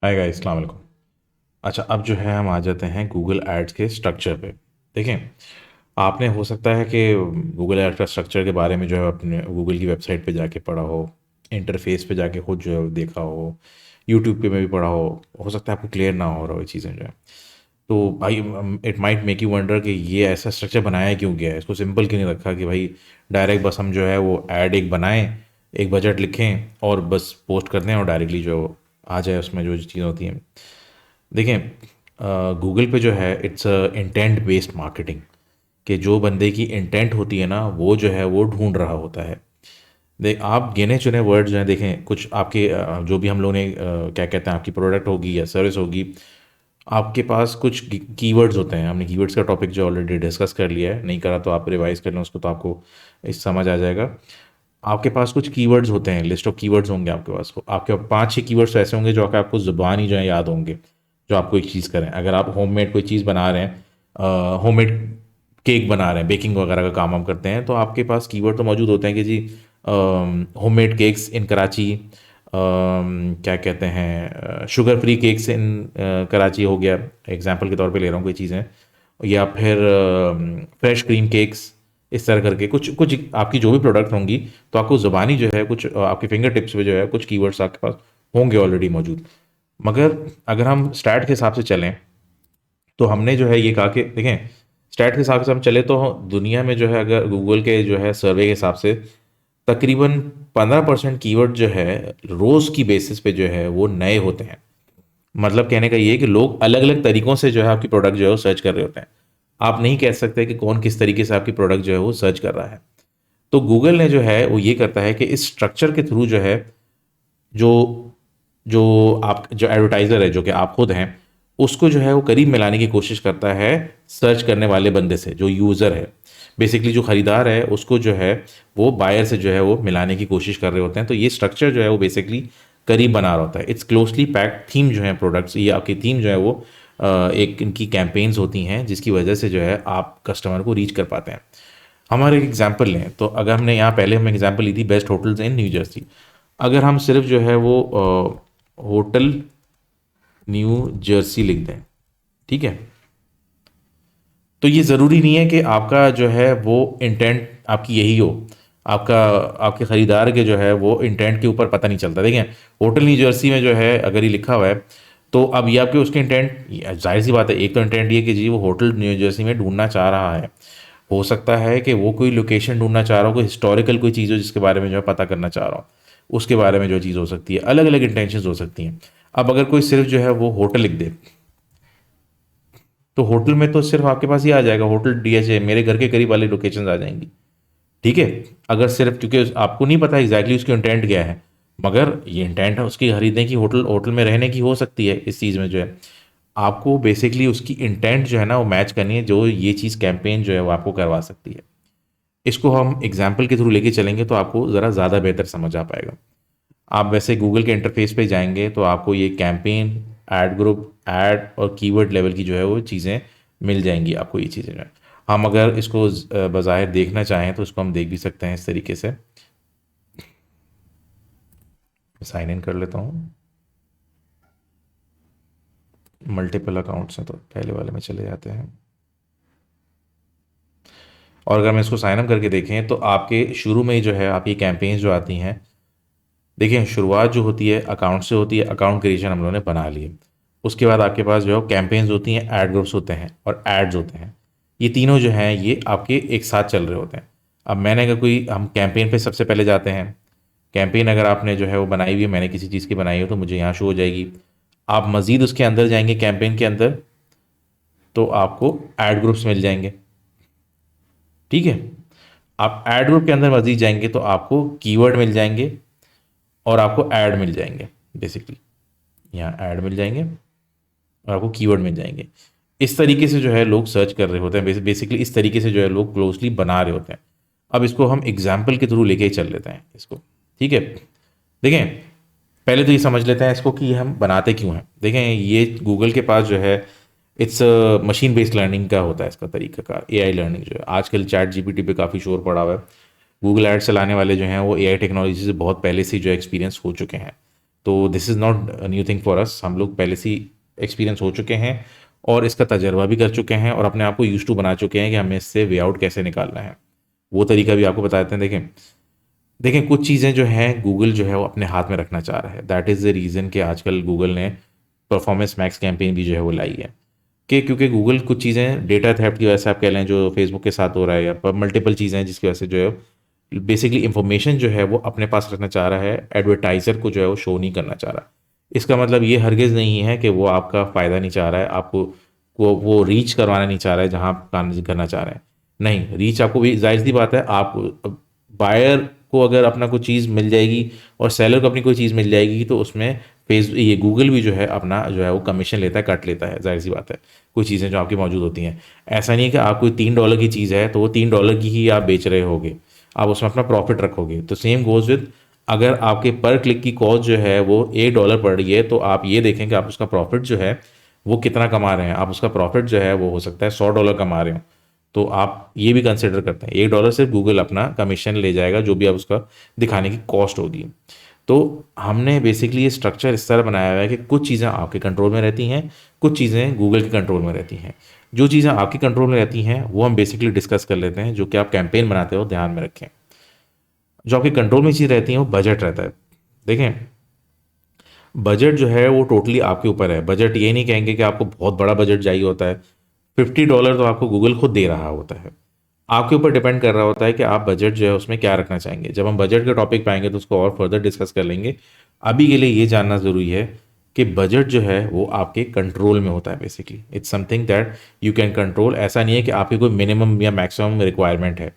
Hi guys, अस्सलाम वालेकुम। अच्छा, अब जो है हम आ जाते हैं गूगल एड्स के स्ट्रक्चर पे। देखें, आपने हो सकता है कि गूगल एड्स का स्ट्रक्चर के बारे में जो है अपने गूगल की वेबसाइट पे जाके पढ़ा हो, इंटरफेस पे जाके खुद जो है वो देखा हो, यूट्यूब पे में भी पढ़ा हो सकता है आपको क्लियर ना हो रहा हो ये चीज़ें जो है। तो भाई, it might make you wonder कि ये ऐसा स्ट्रक्चर बनाया क्यों गया है, इसको सिंपल क्यों नहीं रखा कि भाई डायरेक्ट बस हम जो है वो ऐड एक बनाएं, एक बजट लिखें और बस पोस्ट कर दें और डायरेक्टली जो आ जाए उसमें जो चीज़ें होती हैं। देखें, गूगल पे जो है इट्स इंटेंट बेस्ड मार्केटिंग, कि जो बंदे की इंटेंट होती है ना वो जो है वो ढूंढ रहा होता है। देख, आप गिने चुने वर्ड जो हैं, देखें कुछ आपके जो भी हम लोग ने क्या कहते हैं आपकी प्रोडक्ट होगी या सर्विस होगी, आपके पास कुछ कीवर्ड्स होते हैं। हमने कीवर्ड्स का टॉपिक जो ऑलरेडी डिस्कस कर लिया है, नहीं करा तो आप रिवाइज कर लें उसको, तो आपको इस समझ आ जाएगा। आपके पास कुछ कीवर्ड्स होते हैं, लिस्ट ऑफ कीवर्ड्स होंगे आपके पास। आपके पास 5-6 कीवर्ड्स ऐसे होंगे जो आपको ज़ुबानी जो है याद होंगे, जो आपको एक चीज़ करें। अगर आप होममेड कोई चीज़ बना रहे हैं, होममेड केक बना रहे हैं, बेकिंग वगैरह का काम हम करते हैं, तो आपके पास कीवर्ड तो मौजूद होते हैं कि जी होममेड केक्स इन कराची, क्या कहते हैं शुगर फ्री केक्स इन कराची हो गया, एग्जांपल के तौर पे ले रहा हूँ कोई चीज़ें। या फिर फ्रेश क्रीम केक्स, इस तरह करके कुछ कुछ आपकी जो भी प्रोडक्ट होंगी, तो आपको ज़ुबानी जो है कुछ आपके फिंगर टिप्स पे जो है कुछ कीवर्ड्स आपके पास होंगे ऑलरेडी मौजूद। मगर अगर हम स्टैट के हिसाब से चलें, तो हमने जो है ये कहा कि देखें, स्टैट के हिसाब से हम चले तो दुनिया में जो है अगर गूगल के जो है सर्वे के हिसाब से तकरीबन 15% कीवर्ड जो है रोज़ की बेसिस पे जो है वो नए होते हैं। मतलब कहने का ये है कि लोग अलग अलग तरीकों से जो है आपकी प्रोडक्ट जो है वो सर्च कर रहे होते हैं। आप नहीं कह सकते कि कौन किस तरीके से आपकी प्रोडक्ट जो है वो सर्च कर रहा है। तो गूगल ने जो है वो ये करता है कि इस स्ट्रक्चर के थ्रू जो है, जो जो आप जो एडवर्टाइज़र है जो कि आप खुद हैं, उसको जो है वो करीब मिलाने की कोशिश करता है सर्च करने वाले बंदे से, जो यूज़र है। बेसिकली जो ख़रीदार है उसको जो है वो बायर से जो है वो मिलाने की कोशिश कर रहे होते हैं। तो ये स्ट्रक्चर जो है वो बेसिकली करीब बना रहा होता है। इट्स क्लोजली पैक्ड थीम जो है प्रोडक्ट्स, ये आपकी थीम जो है वो एक इनकी कैंपेन्स होती हैं जिसकी वजह से जो है आप कस्टमर को रीच कर पाते हैं। हमारे एक एग्जांपल लें तो अगर हमने यहाँ पहले हम एग्जांपल ली थी बेस्ट होटल्स इन न्यू जर्सी। अगर हम सिर्फ जो है वो होटल न्यू जर्सी लिख दें, ठीक है, तो ये ज़रूरी नहीं है कि आपका जो है वो इंटेंट आपकी यही हो। आपका आपके ख़रीदार के जो है वो इंटेंट के ऊपर पता नहीं चलता। देखें, होटल न्यू जर्सी में जो है अगर ये लिखा हुआ है, तो अब ये आपके उसके इंटेंट, जाहिर सी बात है, एक तो इंटेंट ये कि जी वो होटल न्यू जर्सी में ढूंढना चाह रहा है। हो सकता है कि वो कोई लोकेशन ढूंढना चाह रहा हो, कोई हिस्टोरिकल कोई चीज़ हो जिसके बारे में जो है पता करना चाह रहा हो, उसके बारे में जो चीज़ हो सकती है। अलग अलग इंटेंशंस हो सकती हैं। अब अगर कोई सिर्फ जो है वो होटल लिख दे, तो होटल में तो सिर्फ आपके पास ये आ जाएगा होटल डीएचए, मेरे घर के करीब वाली लोकेशन आ जाएंगी। ठीक है, अगर सिर्फ, क्योंकि आपको नहीं पता एग्जैक्टली उसकी इंटेंट क्या है, मगर ये इंटेंट है उसकी खरीदने की, होटल होटल में रहने की हो सकती है। इस चीज़ में जो है आपको बेसिकली उसकी इंटेंट जो है ना वो मैच करनी है, जो ये चीज़ कैंपेन जो है वो आपको करवा सकती है। इसको हम एग्जाम्पल के थ्रू लेके चलेंगे तो आपको ज़रा ज़्यादा बेहतर समझ आ पाएगा। आप वैसे गूगल के इंटरफेस पे जाएंगे तो आपको ये कैंपेन, एड ग्रुप, एड और कीवर्ड लेवल की जो है वो चीज़ें मिल जाएंगी आपको, ये चीज़ें जो है। हम अगर इसको बज़ाहिर देखना चाहें तो इसको हम देख भी सकते हैं इस तरीके से। साइन इन कर लेता हूँ, मल्टीपल अकाउंट्स हैं तो पहले वाले में चले जाते हैं। और अगर हम इसको साइन अप करके देखें तो आपके शुरू में ही जो है आपकी कैंपेन्स जो आती हैं, देखिए शुरुआत जो होती है अकाउंट से होती है। अकाउंट क्रिएशन हम लोगों ने बना लिए, उसके बाद आपके पास जो है कैंपेन्स होती हैं, ऐड ग्रुप्स होते हैं और एड्स होते हैं। ये तीनों जो हैं ये आपके एक साथ चल रहे होते हैं। अब मैंने अगर कोई, हम कैंपेन पे सबसे पहले जाते हैं। कैंपेन अगर आपने जो है वो बनाई हुई है, मैंने किसी चीज़ की बनाई हो, तो मुझे यहाँ शो हो जाएगी। आप मज़ीद उसके अंदर जाएंगे कैंपेन के अंदर, तो आपको ऐड ग्रुप्स मिल जाएंगे। ठीक है, आप ऐड ग्रुप के अंदर मज़ीद जाएंगे तो आपको कीवर्ड मिल जाएंगे और आपको ऐड मिल जाएंगे। बेसिकली यहाँ ऐड मिल जाएंगे और आपको कीवर्ड मिल जाएंगे। इस तरीके से जो है लोग सर्च कर रहे होते हैं। बेसिकली इस तरीके से जो है लोग क्लोजली बना रहे होते हैं। अब इसको हम एग्जाम्पल के थ्रू लेके ही चल लेते हैं इसको। ठीक है, देखें, पहले तो ये समझ लेते हैं इसको कि हम बनाते क्यों हैं। देखें, ये गूगल के पास जो है इट्स मशीन बेस्ड लर्निंग का होता है इसका तरीक़ाकार। एआई लर्निंग जो है आजकल चैट जीपीटी पे काफ़ी शोर पड़ा हुआ है। गूगल एड्स चलाने वाले जो हैं वो एआई टेक्नोलॉजी से बहुत पहले से जो एक्सपीरियंस हो चुके हैं। तो this is not new thing for us, हम लोग पहले से एक्सपीरियंस हो चुके हैं और इसका तजर्बा भी कर चुके हैं और अपने आप को यूज टू बना चुके हैं कि हमें इससे वे आउट कैसे निकालना है। वो तरीका भी आपको बता देते हैं। देखें देखें कुछ चीज़ें जो हैं गूगल जो है वो अपने हाथ में रखना चाह रहा है। दैट इज़ द रीज़न कि आजकल गूगल ने परफॉर्मेंस मैक्स कैंपेन भी जो है वो लाई है, कि क्योंकि गूगल कुछ चीज़ें डेटा थेफ्ट की वजह से आप कह लें जो फेसबुक के साथ हो रहा है या मल्टीपल चीज़ें हैं जिसकी वजह से जो है बेसिकली इंफॉर्मेशन जो है वो अपने पास रखना चाह रहा है, एडवर्टाइज़र को जो है वो शो नहीं करना चाह रहा। इसका मतलब ये हरगिज़ नहीं है कि वो आपका फ़ायदा नहीं चाह रहा है, आपको वो रीच करवाना नहीं चाह रहा है जहाँ आप काम करना चाह रहे हैं। नहीं, रीच आपको भी जाहिर सी बात है, आप बायर को अगर अपना कोई चीज़ मिल जाएगी और सेलर को अपनी कोई चीज़ मिल जाएगी तो उसमें ये गूगल भी जो है अपना जो है वो कमीशन लेता है, कट लेता है, जाहिर सी बात है। कोई चीज़ें जो आपकी मौजूद होती हैं, ऐसा नहीं है कि आप कोई $3 की चीज़ है तो वो $3 की ही आप बेच रहे होगे, आप उसमें अपना प्रॉफिट रखोगे। तो सेम गोज़ विद, अगर आपके पर क्लिक की कॉस्ट जो है वो $1 पड़ रही है तो आप ये देखें कि आप उसका प्रॉफिट जो है वो कितना कमा रहे हैं। आप उसका प्रॉफिट जो है वो हो सकता है $100 कमा रहे हो, तो आप ये भी कंसिडर करते हैं $1 से गूगल अपना कमीशन ले जाएगा जो भी आप उसका दिखाने की कॉस्ट होगी। तो हमने बेसिकली ये स्ट्रक्चर इस तरह बनाया हुआ है कि कुछ चीज़ें आपके कंट्रोल में रहती हैं, कुछ चीज़ें गूगल के कंट्रोल में रहती हैं। जो चीज़ें आपके कंट्रोल में रहती हैं वो हम बेसिकली डिस्कस कर लेते हैं, जो कि आप कैंपेन बनाते हो ध्यान में रखें। जो आपके कंट्रोल में चीज़ रहती हैं वो बजट रहता है। देखें बजट जो है वो टोटली आपके ऊपर है। बजट ये नहीं कहेंगे कि आपको बहुत बड़ा बजट चाहिए होता है, $50 तो आपको गूगल खुद दे रहा होता है। आपके ऊपर डिपेंड कर रहा होता है कि आप बजट जो है उसमें क्या रखना चाहेंगे। जब हम बजट के टॉपिक पे आएंगे तो उसको और फर्दर डिस्कस कर लेंगे। अभी के लिए ये जानना ज़रूरी है कि बजट जो है वो आपके कंट्रोल में होता है। Basically it's something that you can control. ऐसा नहीं है कि आपकी कोई मिनिमम या मैक्सिमम रिक्वायरमेंट है,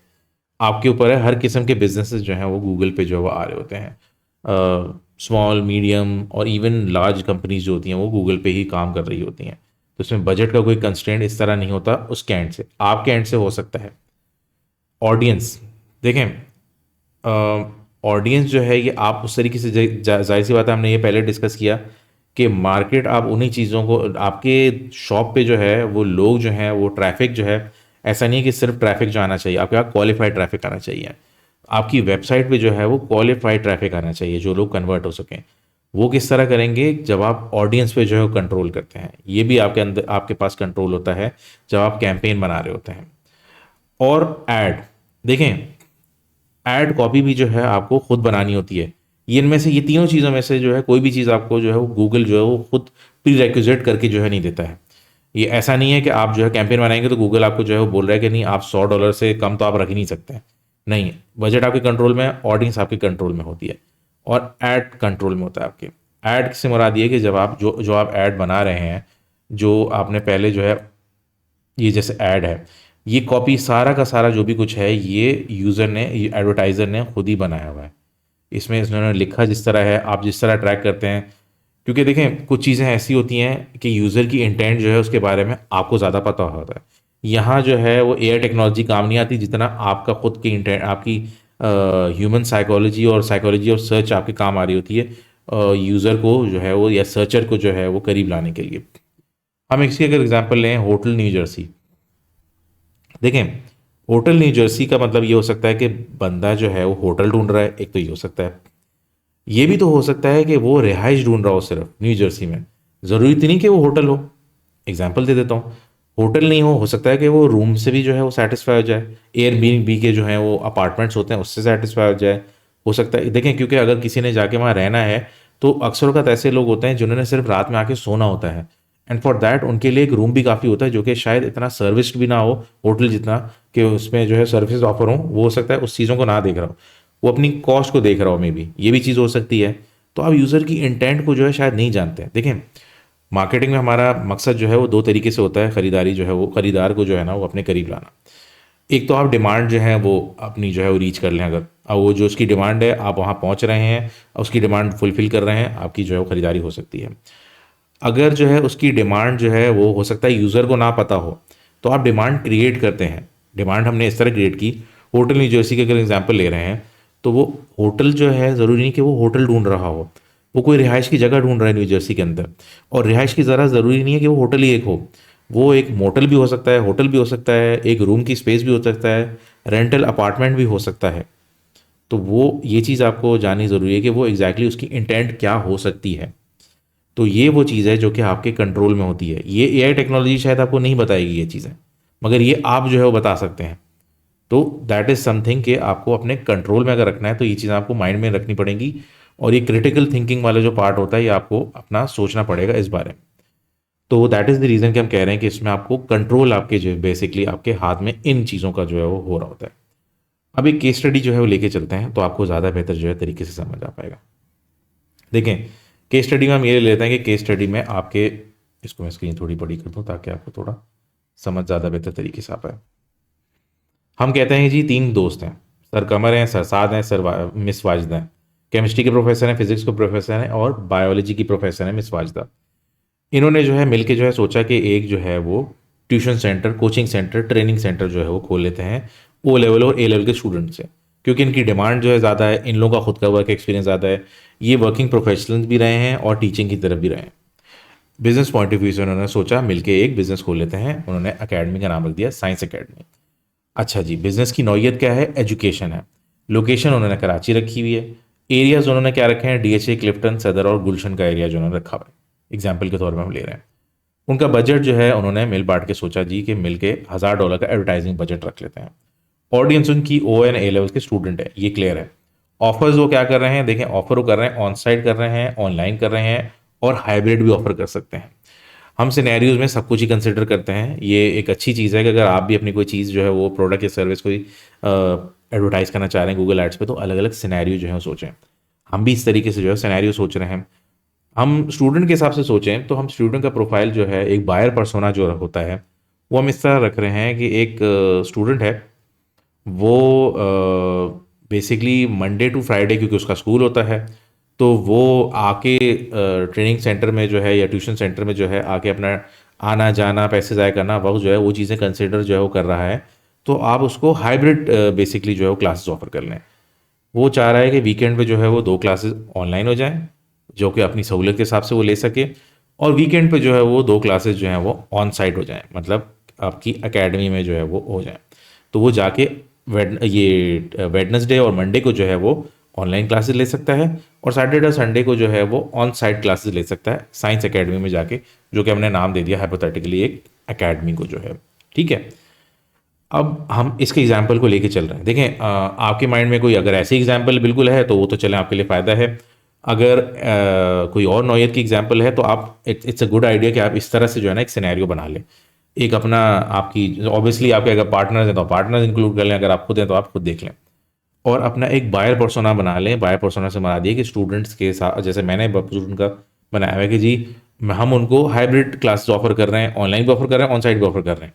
आपके ऊपर है। हर किस्म के बिजनेसेस जो हैं वो गूगल पे जो है वो आ रहे होते हैं। स्मॉल मीडियम और इवन लार्ज कंपनीज जो होती हैं वो गूगल पे ही काम कर रही होती हैं। तो इसमें बजट का कोई कंस्ट्रेंट इस तरह नहीं होता उसके एंड से, आपके एंड से हो सकता है। ऑडियंस देखें, ऑडियंस जो है ये आप उस तरीके से जाहिर सी बात है, हमने ये पहले डिस्कस किया कि मार्केट आप उन्हीं चीज़ों को, आपके शॉप पे जो है वो लोग जो हैं वो ट्रैफिक जो है, ऐसा नहीं है कि सिर्फ ट्रैफिक जो आना चाहिए, आपके पास क्वालिफाइड ट्रैफिक आना चाहिए। आपकी वेबसाइट पे जो है वो क्वालिफाइड ट्रैफिक आना चाहिए जो लोग कन्वर्ट हो सकें। वो किस तरह करेंगे, जब आप ऑडियंस पे जो है वो कंट्रोल करते हैं। ये भी आपके अंदर आपके पास कंट्रोल होता है जब आप कैंपेन बना रहे होते हैं। और ऐड देखें, ऐड कॉपी भी जो है आपको खुद बनानी होती है। ये इनमें से, ये तीनों चीज़ों में से जो है कोई भी चीज़ आपको जो है वो गूगल जो है वो खुद प्री रेक्विजिट करके जो है नहीं देता है। ये ऐसा नहीं है कि आप जो है कैंपेन बनाएंगे तो गूगल आपको जो है वो बोल रहा है कि नहीं आप $100 से कम तो आप रख ही नहीं सकते हैं। नहीं, बजट आपके कंट्रोल में है, ऑडियंस आपके कंट्रोल में होती है और ऐड कंट्रोल में होता है आपके। ऐड से मुराद ये कि जब आप जो जो आप ऐड बना रहे हैं, जो आपने पहले जो है ये जैसे ऐड है, ये कॉपी सारा का सारा जो भी कुछ है ये यूज़र ने, ये एडवर्टाइज़र ने खुद ही बनाया हुआ है। इसमें इन्होंने लिखा जिस तरह है, आप जिस तरह ट्रैक करते हैं। क्योंकि देखें कुछ चीज़ें ऐसी होती हैं कि यूज़र की इंटेंट जो है उसके बारे में आपको ज़्यादा पता होता है। यहाँ जो है वो एआई टेक्नोलॉजी काम नहीं आती जितना आपका खुद की इंटेंट, आपकी ह्यूमन साइकोलॉजी और सर्च आपके काम आ रही होती है यूज़र को जो है वो या सर्चर को जो है वो करीब लाने के लिए। हम इसकी अगर एग्जांपल लें, होटल न्यू जर्सी। देखें होटल न्यू जर्सी का मतलब ये हो सकता है कि बंदा जो है वो होटल ढूंढ रहा है, एक तो ये हो सकता है। ये भी तो हो सकता है कि वो रिहाइश ढूंढ रहा हो सिर्फ न्यू जर्सी में, ज़रूरी तो नहीं कि वो होटल हो। एग्जाम्पल दे देता हूँ, होटल नहीं हो सकता है कि वो रूम से भी जो है वो सेटिस्फाई हो जाए, एयरबीएनबी के जो है वो अपार्टमेंट्स होते हैं उससे सेटिस्फाई हो जाए। हो सकता है, देखें क्योंकि अगर किसी ने जाके वहाँ रहना है तो अक्सर वक्त ऐसे लोग होते हैं जिन्होंने सिर्फ रात में आके सोना होता है, एंड फॉर दैट उनके लिए एक रूम भी काफ़ी होता है जो कि शायद इतना सर्विस्ड भी ना हो होटल जितना, कि उसमें जो है सर्विस ऑफर हो। वो हो सकता है उस चीज़ों को ना देख रहा हो, वो अपनी कॉस्ट को देख रहा हो, मे बी ये भी चीज़ हो सकती है। तो आप यूज़र की इंटेंट को जो है शायद नहीं जानते हैं। देखें मार्केटिंग में हमारा मकसद जो है वो दो तरीके से होता है। खरीदारी जो है वो, खरीदार को जो है ना वो अपने करीब लाना। एक तो आप डिमांड जो है वो अपनी जो है वो रीच कर लें, अगर अब वो जो उसकी डिमांड है आप वहाँ पहुँच रहे हैं और उसकी डिमांड फुलफिल कर रहे हैं, आपकी जो है वो खरीदारी हो सकती है। अगर जो है उसकी डिमांड जो है वो हो सकता है यूज़र को ना पता हो, तो आप डिमांड क्रिएट करते हैं। डिमांड हमने इस तरह क्रिएट की, होटल न्यू जर्सी के अगर एग्जांपल ले रहे हैं तो वो होटल जो है ज़रूरी नहीं कि वो होटल ढूंढ रहा हो, वो कोई रिहाइश की जगह ढूंढ रहा है न्यू जर्सी के अंदर। और रिहाइश की ज़रा ज़रूरी नहीं है कि वो होटल ही एक हो, वो एक मोटल भी हो सकता है, होटल भी हो सकता है, एक रूम की स्पेस भी हो सकता है, रेंटल अपार्टमेंट भी हो सकता है। तो वो ये चीज़ आपको जाननी ज़रूरी है कि वो एग्जैक्टली उसकी इंटेंट क्या हो सकती है। तो ये वो चीज़ है जो कि आपके कंट्रोल में होती है। ये एआई टेक्नोलॉजी शायद आपको नहीं बताएगी ये चीज़ें, मगर ये आप जो है वो बता सकते हैं। तो दैट इज़ समथिंग कि आपको अपने कंट्रोल में अगर रखना है तो ये चीज़ आपको माइंड में रखनी पड़ेंगी। और ये क्रिटिकल थिंकिंग वाला जो पार्ट होता है ये आपको अपना सोचना पड़ेगा इस बारे में। तो दैट इज़ द रीज़न कि हम कह रहे हैं कि इसमें आपको कंट्रोल आपके जो बेसिकली आपके हाथ में इन चीज़ों का जो है वो हो रहा होता है। अब एक केस स्टडी जो है वो लेके चलते हैं तो आपको ज़्यादा बेहतर जो है तरीके से समझ आ पाएगा। देखें, केस स्टडी में हम ये लेते हैं कि केस स्टडी में आपके, इसको मैं स्क्रीन थोड़ी बड़ी कर दूं ताकि आपको थोड़ा समझ ज़्यादा बेहतर तरीके से आ पाए। हम कहते हैं जी 3 दोस्त हैं, सर कमर हैं, सर साद हैं, मिस वाजिदा हैं। केमिस्ट्री के प्रोफेसर हैं, फिजिक्स के प्रोफेसर हैं और बायोलॉजी की प्रोफेसर हैं मिस वाजिदा। इन्होंने जो है मिलके जो है सोचा कि एक जो है वो tuition centre, coaching centre, training centre जो है वो खोल लेते हैं ओ लेवल और ए लेवल के स्टूडेंट से, क्योंकि इनकी डिमांड जो है ज़्यादा है, इन लोगों का खुद का वर्क एक्सपीरियंस ज़्यादा है, ये वर्किंग प्रोफेशनल्स भी रहे हैं और टीचिंग की तरफ भी रहे हैं। बिजनेस पॉइंट ऑफ व्यू से उन्होंने सोचा मिलके एक बिजनेस खोल लेते हैं। उन्होंने अकेडमी का नाम रख दिया साइंस अकेडमी। अच्छा जी, बिजनेस की नौयत क्या है? एजुकेशन है। लोकेशन उन्होंने कराची रखी हुई है। एरियाज उन्होंने क्या रखे हैं? डीएचए, क्लिफ्टन, सदर और गुलशन का एरिया जो उन्होंने रखा हुआ है, एग्जाम्पल के तौर पर हम ले रहे हैं। उनका बजट जो है उन्होंने मिल बांट के सोचा जी कि मिल के $1000 का एडवर्टाइजिंग बजट रख लेते हैं। ऑडियंस उनकी ओ एंड ए लेवल के स्टूडेंट है, ये क्लियर है। ऑफर्स वो क्या कर रहे हैं? देखें, ऑफर वो कर रहे हैं ऑन साइट कर रहे हैं, ऑनलाइन कर रहे हैं और हाइब्रिड भी ऑफर कर सकते हैं। हम सिनेरियोज में सब कुछ ही कंसिडर करते हैं। ये एक अच्छी चीज़ है कि अगर आप भी अपनी कोई चीज़ जो है वो प्रोडक्ट या सर्विस कोई एडवर्टाइज करना चाह रहे हैं गूगल एड्स पे, तो अलग अलग सिनेरियो जो है वो सोचें। हम भी इस तरीके से जो है सिनेरियो सोच रहे हैं। हम स्टूडेंट के हिसाब से सोचें तो हम स्टूडेंट का प्रोफाइल जो है, एक बायर पर्सोना जो होता है, वो हम इस तरह रख रहे हैं कि एक स्टूडेंट है, वो बेसिकली मंडे टू फ्राइडे क्योंकि उसका स्कूल होता है, तो वो आके ट्रेनिंग सेंटर में जो है या ट्यूशन सेंटर में जो है आके अपना आना जाना, पैसे ज़ाया करना, वक्त जो है वो चीज़ें कंसिडर जो है वो कर रहा है। तो आप उसको हाइब्रिड बेसिकली जो है वो क्लासेस ऑफर कर लें। वो चाह रहा है कि वीकेंड पे जो है वो 2 क्लासेस ऑनलाइन हो जाएं, जो कि अपनी सहूलियत के हिसाब से वो ले सके, और वीकेंड पे जो है वो 2 क्लासेस जो हैं वो ऑन साइट हो जाएं, मतलब आपकी एकेडमी में जो है वो हो जाएं। तो वो जाके वेडनेसडे और मंडे को जो है वो ऑनलाइन क्लासेस ले सकता है और सैटरडे और संडे को जो है वो ऑन साइट क्लासेस ले सकता है साइंस एकेडमी में जाके, जो कि हमने नाम दे दिया हाइपोथेटिकली एक एकेडमी को जो है। ठीक है, अब हम इसके एग्जाम्पल को लेके चल रहे हैं। देखें, आपके माइंड में कोई अगर ऐसे एग्जाम्पल बिल्कुल है तो वो तो चलें, आपके लिए फ़ायदा है। अगर कोई और नौयत की एग्जाम्पल है तो आप, इट्स अ गुड आइडिया कि आप इस तरह से जो है ना एक सिनेरियो बना लें। एक अपना, आपकी ऑब्वियसली आपके अगर पार्टनर्स हैं तो पार्टनर्स इंक्लूड कर लें, अगर आप खुद हैं तो आप खुद देख लें, और अपना एक बायर पर्सोना बना लें। बायर पर्सोना से बना दिए कि स्टूडेंट्स के साथ, जैसे मैंने स्टूडेंट का बनाया हुआ है कि जी हम उनको हाइब्रिड क्लासेस ऑफर कर रहे हैं, ऑनलाइन भी ऑफर कर रहे हैं, ऑन साइट भी ऑफर कर रहे हैं।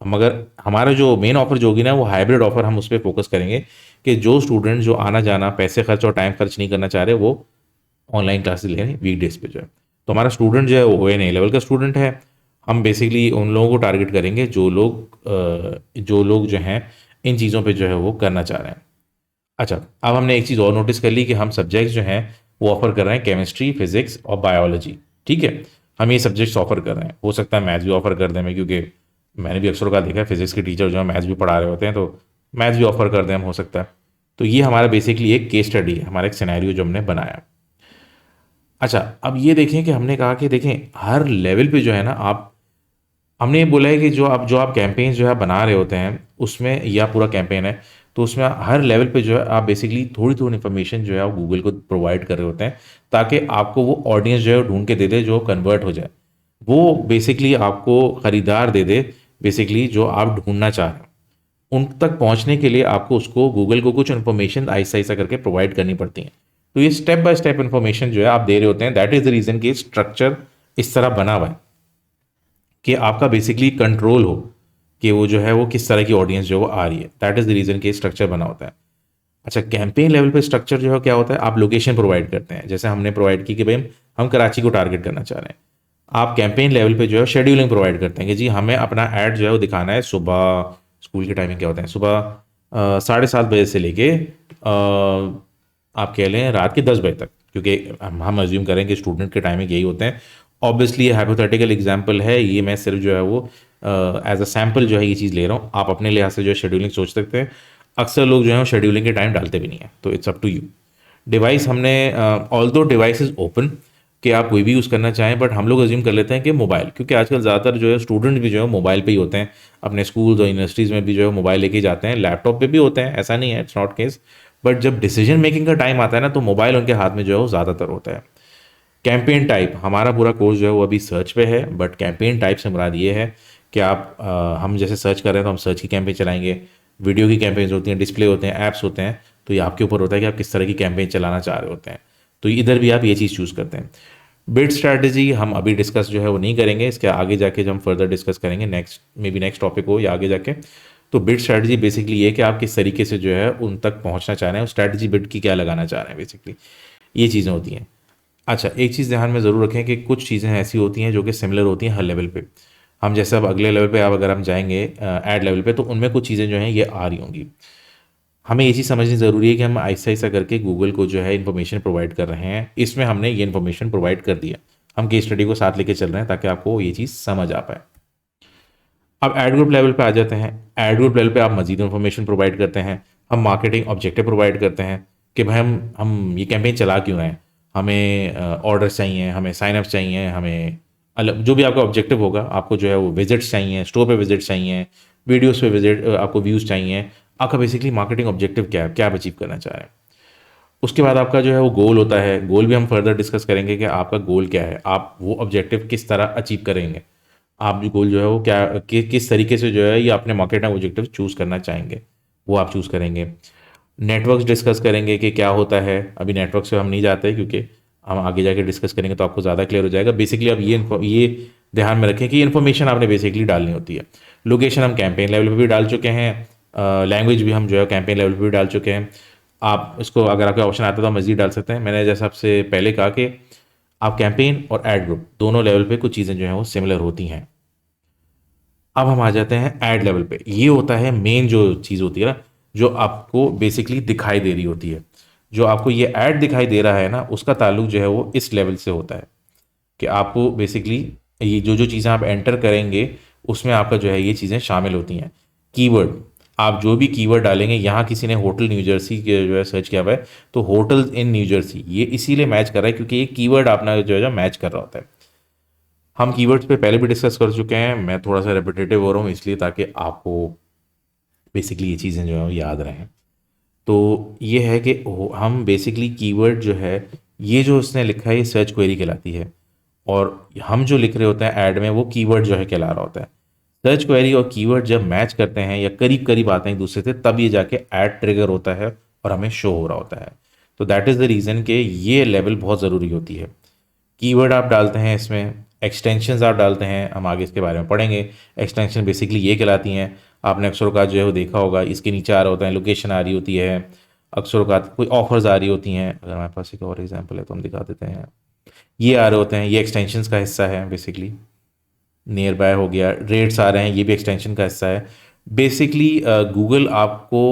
मगर हमारा जो मेन ऑफर जो होगी ना वो हाइब्रिड ऑफर, हम उस पर फोकस करेंगे कि जो स्टूडेंट जो आना जाना, पैसे खर्च और टाइम खर्च नहीं करना चाह रहे, वो ऑनलाइन क्लासेस ले रहे हैं वीकडेज पे जो है। तो हमारा स्टूडेंट जो है वो एन ए लेवल का स्टूडेंट है। हम बेसिकली उन लोगों को टारगेट करेंगे जो लोग जो हैं इन चीज़ों पे जो है वो करना चाह रहे हैं। अच्छा, अब हमने एक चीज़ और नोटिस कर ली कि हम सब्जेक्ट्स जो हैं वो ऑफर कर रहे हैं केमिस्ट्री, फिजिक्स और बायोलॉजी। ठीक है, हम ये सब्जेक्ट्स ऑफर कर रहे हैं। हो सकता है मैथ्स भी ऑफर कर दें मैं, क्योंकि मैंने भी अक्सर का देखा है फिजिक्स के टीचर जो है मैथ्स भी पढ़ा रहे होते हैं, तो मैथ्स भी ऑफर कर दें हम, हो सकता है। तो ये हमारा बेसिकली एक केस स्टडी है, हमारा एक सिनेरियो जो हमने बनाया। अच्छा, अब ये देखें कि हमने कहा कि देखें हर लेवल पे जो है ना आप, हमने ये बोला है कि जो आप कैंपेन जो है बना रहे होते हैं उसमें, या पूरा कैंपेन है तो उसमें हर लेवल पे जो है आप बेसिकली थोड़ी थोड़ी इन्फॉर्मेशन जो है आप गूगल को प्रोवाइड कर रहे होते हैं, ताकि आपको वो ऑडियंस जो है वो ढूंढ के दे दे जो कन्वर्ट हो जाए, वो बेसिकली आपको ख़रीदार दे दे, बेसिकली जो आप ढूंढना चाह रहे हैं। उन तक पहुंचने के लिए आपको उसको, गूगल को कुछ इन्फॉर्मेशन ऐसा ऐसा करके प्रोवाइड करनी पड़ती हैं। तो ये स्टेप बाय स्टेप इन्फॉर्मेशन जो है आप दे रहे होते हैं। दैट इज़ द रीज़न कि स्ट्रक्चर इस तरह बना हुआ है कि आपका बेसिकली कंट्रोल हो कि वो जो है वो किस तरह की ऑडियंस जो है वो आ रही है। दैट इज़ द रीज़न कि स्ट्रक्चर बना होता है। अच्छा, कैंपेन लेवल पे स्ट्रक्चर जो है क्या होता है, आप लोकेशन प्रोवाइड करते हैं। जैसे हमने प्रोवाइड की कि भाई हम कराची को टारगेट करना चाह रहे हैं। आप कैंपेन लेवल पे जो है शेड्यूलिंग प्रोवाइड करते हैं कि जी हमें अपना ऐड जो है वो दिखाना है सुबह, स्कूल की टाइमिंग क्या होता है, सुबह 7:30 बजे से लेके आप कह लें रात के 10 बजे तक, क्योंकि हम अज्यूम करें कि स्टूडेंट के टाइमिंग यही होते हैं। ऑब्वियसली ये हाइपोथेटिकल एग्जाम्पल है, ये मैं सिर्फ जो है वो एज अ सैम्पल जो है ये चीज़ ले रहा हूँ। आप अपने लिहाज से जो है शेड्यूलिंग सोच सकते हैं। अक्सर लोग जो है शेड्यूलिंग के टाइम डालते भी नहीं है, तो it's up to you. Device हमने ऑल दो डिवाइस इज ओपन कि आप कोई भी यूज़ करना चाहें, बट हम लोग अज्यूम कर लेते हैं कि मोबाइल, क्योंकि आजकल ज़्यादातर जो है स्टूडेंट भी जो है मोबाइल पे ही होते हैं, अपने स्कूल्स और यूनिवर्सिटीज़ में भी जो है मोबाइल लेके ही जाते हैं, लैपटॉप पे भी होते हैं, ऐसा नहीं है, इट्स नॉट केस। बट जब डिसीजन मेकिंग का टाइम आता है ना, तो मोबाइल उनके हाथ में जो है वो ज़्यादातर होता है। कैंपेन टाइप, हमारा पूरा कोर्स जो है वो अभी सर्च पे है, बट कैंपेन टाइप से मुराद ये है कि आप हम जैसे सर्च कर रहे हैं तो हम सर्च की कैंपेन चलाएंगे, वीडियो की कैंपेन्स होती हैं, डिस्प्ले होते हैं, ऐप्स होते हैं, तो ये आपके ऊपर होता है कि आप किस तरह की कैंपेन चलाना चाह रहे होते हैं, तो इधर भी आप ये चीज़ चूज़ करते हैं। बिड स्ट्रैटेजी हम अभी डिस्कस जो है वो नहीं करेंगे, इसके आगे जाके जब हम फर्दर डिस्कस करेंगे next, may be next topic हो या आगे जाके। तो बिड स्ट्रैटेजी बेसिकली ये कि आप किस तरीके से जो है उन तक पहुंचना चाह रहे हैं, स्ट्रैटेजी बिड की क्या लगाना चाह रहे हैं, बेसिकली ये चीज़ें होती हैं। अच्छा, एक चीज़ ध्यान में ज़रूर रखें कि कुछ चीज़ें ऐसी होती हैं जो कि सिमिलर होती हैं हर लेवल पे। हम जैसे अब अगले लेवल पे, अब अगर हम जाएंगे ऐड लेवल पे, तो उनमें कुछ चीज़ें जो हैं ये आ रही होंगी। हमें ये चीज़ समझनी ज़रूरी है कि हम ऐसा ऐसा करके गूगल को जो है इन्फॉर्मेशन प्रोवाइड कर रहे हैं, इसमें हमने ये इन्फॉर्मेशन प्रोवाइड कर दिया, हम केस स्टडी को साथ लेके चल रहे हैं ताकि आपको ये चीज़ समझ आ पाए। अब एड ग्रुप लेवल पे आ जाते हैं। एड ग्रुप लेवल पे आप मजीद इन्फॉर्मेशन प्रोवाइड करते हैं, हम मार्केटिंग ऑब्जेक्टिव प्रोवाइड करते हैं कि भाई हम ये कैंपेन चला क्यों रहे हैं, हमें ऑर्डर्स चाहिए, हमें साइनअप्स चाहिए, हमें अलग जो भी आपका ऑब्जेक्टिव होगा, आपको जो है वो विजिट्स चाहिए, स्टोर पे विजिट्स चाहिए, वीडियोस पे विजिट, आपको व्यूज़ चाहिए, आपका बेसिकली मार्केटिंग ऑब्जेक्टिव क्या है, क्या आप अचीव करना चाह रहे हैं। उसके बाद आपका जो है वो गोल होता है, गोल भी हम फर्दर डिस्कस करेंगे कि आपका गोल क्या है, आप वो ऑब्जेक्टिव किस तरह अचीव करेंगे, आप जो गोल जो है वो क्या किस तरीके से जो है ये अपने मार्केटिंग ऑब्जेक्टिव चूज़ करना चाहेंगे, वो आप चूज़ करेंगे। नेटवर्क्स डिस्कस करेंगे कि क्या होता है, अभी नेटवर्क से हम नहीं जाते क्योंकि हम आगे जाके डिस्कस करेंगे तो आपको ज़्यादा क्लियर हो जाएगा। बेसिकली अब ये ध्यान में रखें कि इन्फॉर्मेशन आपने बेसिकली डालनी होती है। लोकेशन हम कैंपेन लेवल पे भी डाल चुके हैं, लैंग्वेज भी हम जो है कैंपेन लेवल पे भी डाल चुके हैं। आप इसको अगर आपका ऑप्शन आता है तो आप मज़ीद डाल सकते हैं। मैंने जैसा आपसे पहले कहा कि आप कैंपेन और एड ग्रुप दोनों लेवल पे कुछ चीज़ें जो हैं वो सिमिलर होती हैं। अब हम आ जाते हैं ऐड लेवल पे। ये होता है मेन जो चीज़ होती है ना, जो आपको बेसिकली दिखाई दे रही होती है। जो आपको ये ऐड दिखाई दे रहा है ना, उसका ताल्लुक जो है वो इस लेवल से होता है कि आपको बेसिकली ये जो जो चीज़ें आप एंटर करेंगे उसमें आपका जो है ये चीज़ें शामिल होती हैं। कीवर्ड, आप जो भी कीवर्ड डालेंगे, यहाँ किसी ने होटल न्यू जर्सी के जो है सर्च किया हुआ है, तो होटल इन न्यू जर्सी ये इसीलिए मैच कर रहा है क्योंकि ये कीवर्ड अपना जो है मैच कर रहा होता है। हम कीवर्ड्स पे पहले भी डिस्कस कर चुके हैं, मैं थोड़ा सा रेपिटेटिव हो रहा हूँ इसलिए ताकि आपको बेसिकली ये चीज़ें जो है वो याद रहें। तो ये है कि हम बेसिकली कीवर्ड जो है, ये जो उसने लिखा है ये सर्च क्वेरी कहलाती है, और हम जो लिख रहे होते हैं ऐड में वो कीवर्ड जो है कहला रहा होता है। सर्च क्वेरी और कीवर्ड जब मैच करते हैं या करीब करीब आते हैं एक दूसरे से, तब ये जाके ऐड ट्रिगर होता है और हमें शो हो रहा होता है। तो दैट इज़ द रीज़न कि ये लेवल बहुत ज़रूरी होती है। कीवर्ड आप डालते हैं, इसमें एक्सटेंशंस आप डालते हैं, हम आगे इसके बारे में पढ़ेंगे। एक्सटेंशन बेसिकली ये कहलाती हैं, आपने अक्सर औकात जो है वो देखा होगा, इसके नीचे आ रहा होता है लोकेशन आ रही होती है, अक्सर औकात कोई ऑफर्स आ रही होती हैं। अगर हमारे पास एक और एग्जांपल है तो हम दिखा देते हैं, ये आ रहे होते हैं, ये एक्सटेंशंस का हिस्सा है बेसिकली। नियर बाय हो गया, रेट्स आ रहे हैं, ये भी एक्सटेंशन का हिस्सा है। बेसिकली गूगल आपको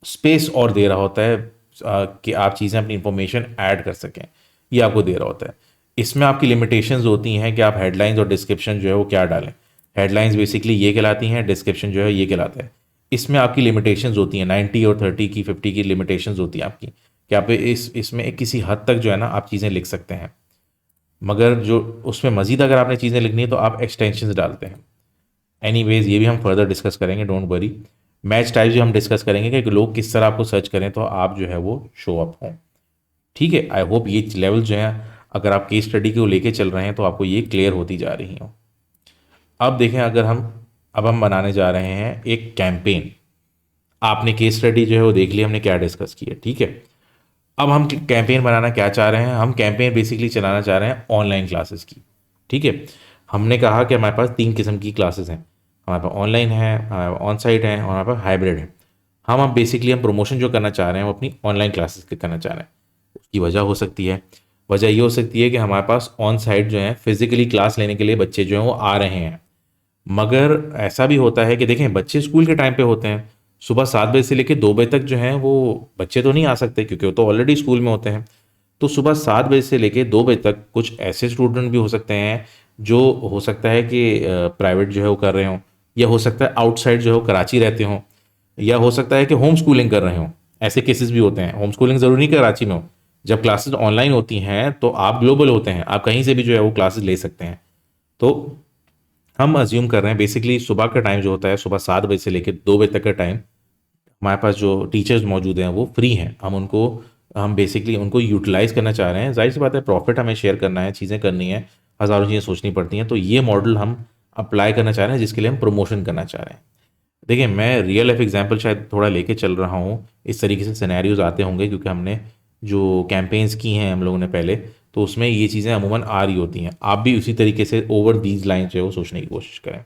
स्पेस और दे रहा होता है कि आप चीज़ें अपनी इंफॉर्मेशन ऐड कर सकें, ये आपको दे रहा होता है। इसमें आपकी लिमिटेशंस होती हैं कि आप हेडलाइंस और डिस्क्रिप्शन जो है वो क्या डालें। हेडलाइंस बेसिकली ये कहलाती हैं, डिस्क्रिप्शन जो है ये कहलाता है। इसमें आपकी लिमिटेशंस होती हैं 90 और 30 की 50 की लिमिटेशंस होती हैं आपकी, कि आप इसमें एक किसी हद तक जो है ना आप चीज़ें लिख सकते हैं, मगर जो उसमें मज़ीद अगर आपने चीज़ें लिखनी है तो आप एक्सटेंशंस डालते हैं। एनीवेज ये भी हम फर्दर डिस्कस करेंगे, डोंट वरी। मैच टाइप जो हम डिस्कस करेंगे कि लोग किस तरह आपको सर्च करें तो आप जो है वो शो अप हों। ठीक है, आई होप ये लेवल जो है अगर आप केस स्टडी को लेके चल रहे हैं तो आपको ये क्लियर होती जा रही हो। अब देखें, अगर हम बनाने जा रहे हैं एक कैंपेन। आपने केस स्टडी जो है वो देख लिया, हमने क्या डिस्कस किया, ठीक है। अब हम कैंपेन बनाना क्या चाह रहे हैं, हम कैंपेन बेसिकली चलाना चाह रहे हैं ऑनलाइन क्लासेस की। ठीक है, हमने कहा कि हमारे पास 3 किस्म की क्लासेस हैं, हमारे पास ऑनलाइन है, हमारे पास ऑन साइट है और हमारे पास हाइब्रिड है। हम अब बेसिकली हम प्रमोशन जो करना चाह रहे हैं वो अपनी ऑनलाइन क्लासेस के करना चाह रहे हैं। उसकी वजह हो सकती है, वजह ये हो सकती है कि हमारे पास ऑन साइट जो है फिजिकली क्लास लेने के लिए बच्चे जो हैं वो आ रहे हैं, मगर ऐसा भी होता है कि देखें बच्चे स्कूल के टाइम पे होते हैं, सुबह 7 बजे से लेकर 2 बजे तक जो हैं वो बच्चे तो नहीं आ सकते क्योंकि वो तो ऑलरेडी स्कूल में होते हैं। तो सुबह 7 बजे से लेकर 2 बजे तक कुछ ऐसे स्टूडेंट भी हो सकते हैं जो हो सकता है कि प्राइवेट जो है वो कर रहे हों, या हो सकता है आउटसाइड जो है वो कराची रहते हों, या हो सकता है कि होम स्कूलिंग कर रहे हो, ऐसे केसेस भी होते हैं। होम स्कूलिंग ज़रूरी नहीं कराची में हो, जब क्लासेस ऑनलाइन होती हैं तो आप ग्लोबल होते हैं, आप कहीं से भी जो है वो क्लासेस ले सकते हैं। तो हम अज्यूम कर रहे हैं बेसिकली सुबह का टाइम जो होता है, सुबह 7 बजे से लेकर 2 बजे तक का टाइम हमारे पास जो टीचर्स मौजूद हैं वो फ्री हैं, हम बेसिकली उनको यूटिलाइज करना चाह रहे हैं। जाहिर सी बात है, प्रॉफिट हमें शेयर करना है, चीज़ें करनी है, हज़ारों चीज़ें सोचनी पड़ती हैं। तो ये मॉडल हम अप्लाई करना चाह रहे हैं, जिसके लिए हम प्रमोशन करना चाह रहे हैं। देखिए, मैं रियल लाइफ एग्जांपल शायद थोड़ा लेके चल रहा हूँ, इस तरीके से सिनेरियोज आते होंगे क्योंकि हमने जो कैंपेन्स की हैं हम लोगों ने पहले, तो उसमें ये चीज़ें अमूमन आ रही होती हैं। आप भी उसी तरीके से ओवर दीज लाइन जो है वो सोचने की कोशिश करें।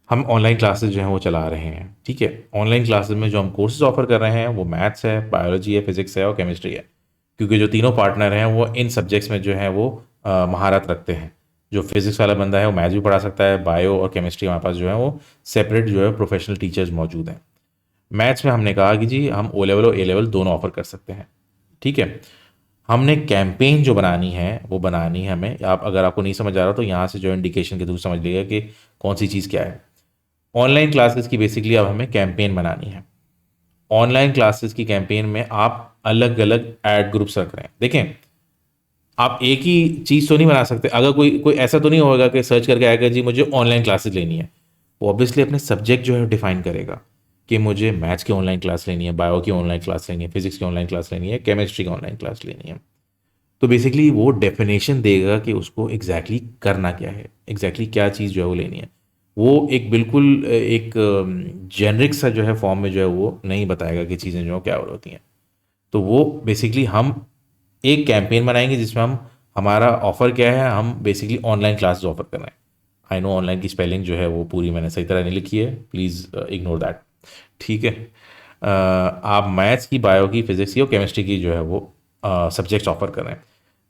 हम ऑनलाइन क्लासेस जो हैं वो चला रहे हैं, ठीक है। ऑनलाइन क्लासेस में जो हम कोर्सेज ऑफर कर रहे हैं वो मैथ्स है, बायोलॉजी है, फिजिक्स है और केमिस्ट्री है, क्योंकि जो तीनों पार्टनर हैं वो इन सब्जेक्ट्स में जो है वो महारत रखते हैं। जो फिजिक्स वाला बंदा है वो मैथ्स भी पढ़ा सकता है, बायो और केमिस्ट्री हमारे पास जो है वो सेपरेट जो है प्रोफेशनल टीचर्स मौजूद हैं। मैथ्स में हमने कहा कि जी हम ओ लेवल और ए लेवल दोनों ऑफर कर सकते हैं, ठीक है। हमने कैंपेन जो बनानी है वो बनानी है हमें, आप अगर आपको नहीं समझ आ रहा तो यहाँ से जो इंडिकेशन के थ्रू समझ लीजिएगा कि कौन सी चीज़ क्या है। ऑनलाइन क्लासेस की बेसिकली अब हमें कैंपेन बनानी है। ऑनलाइन क्लासेस की कैंपेन में आप अलग अलग ऐड ग्रुप्स रख रहे हैं। देखें, आप एक ही चीज़ तो नहीं बना सकते। अगर कोई कोई ऐसा तो नहीं होगा कि सर्च करके आएगा जी मुझे ऑनलाइन क्लासेस लेनी है, वो ऑब्वियसली अपने सब्जेक्ट जो है डिफाइन करेगा कि मुझे मैथ्स की ऑनलाइन क्लास लेनी है, बायो की ऑनलाइन क्लास लेनी है, फिजिक्स की ऑनलाइन क्लास लेनी है, केमिस्ट्री की ऑनलाइन क्लास लेनी है। तो बेसिकली वो डेफिनेशन देगा कि उसको एग्जैक्टली करना क्या है, एग्जैक्टली क्या चीज़ जो है वो लेनी है। वो एक बिल्कुल एक जेनरिक सा जो है फॉर्म में जो है वो नहीं बताएगा कि चीज़ें जो है क्या होती हैं। तो वो बेसिकली हम एक कैंपेन बनाएंगे जिसमें हम हमारा ऑफर क्या है, हम बेसिकली ऑनलाइन क्लासेस ऑफर कर रहे हैं। आई नो ऑनलाइन की स्पेलिंग जो है वो पूरी मैंने सही तरह नहीं लिखी है, प्लीज़ इग्नोर दैट, ठीक है। आप मैथ्स की, बायो की, फिजिक्स की और केमिस्ट्री की जो है वो सब्जेक्ट्स ऑफर कर रहे हैं।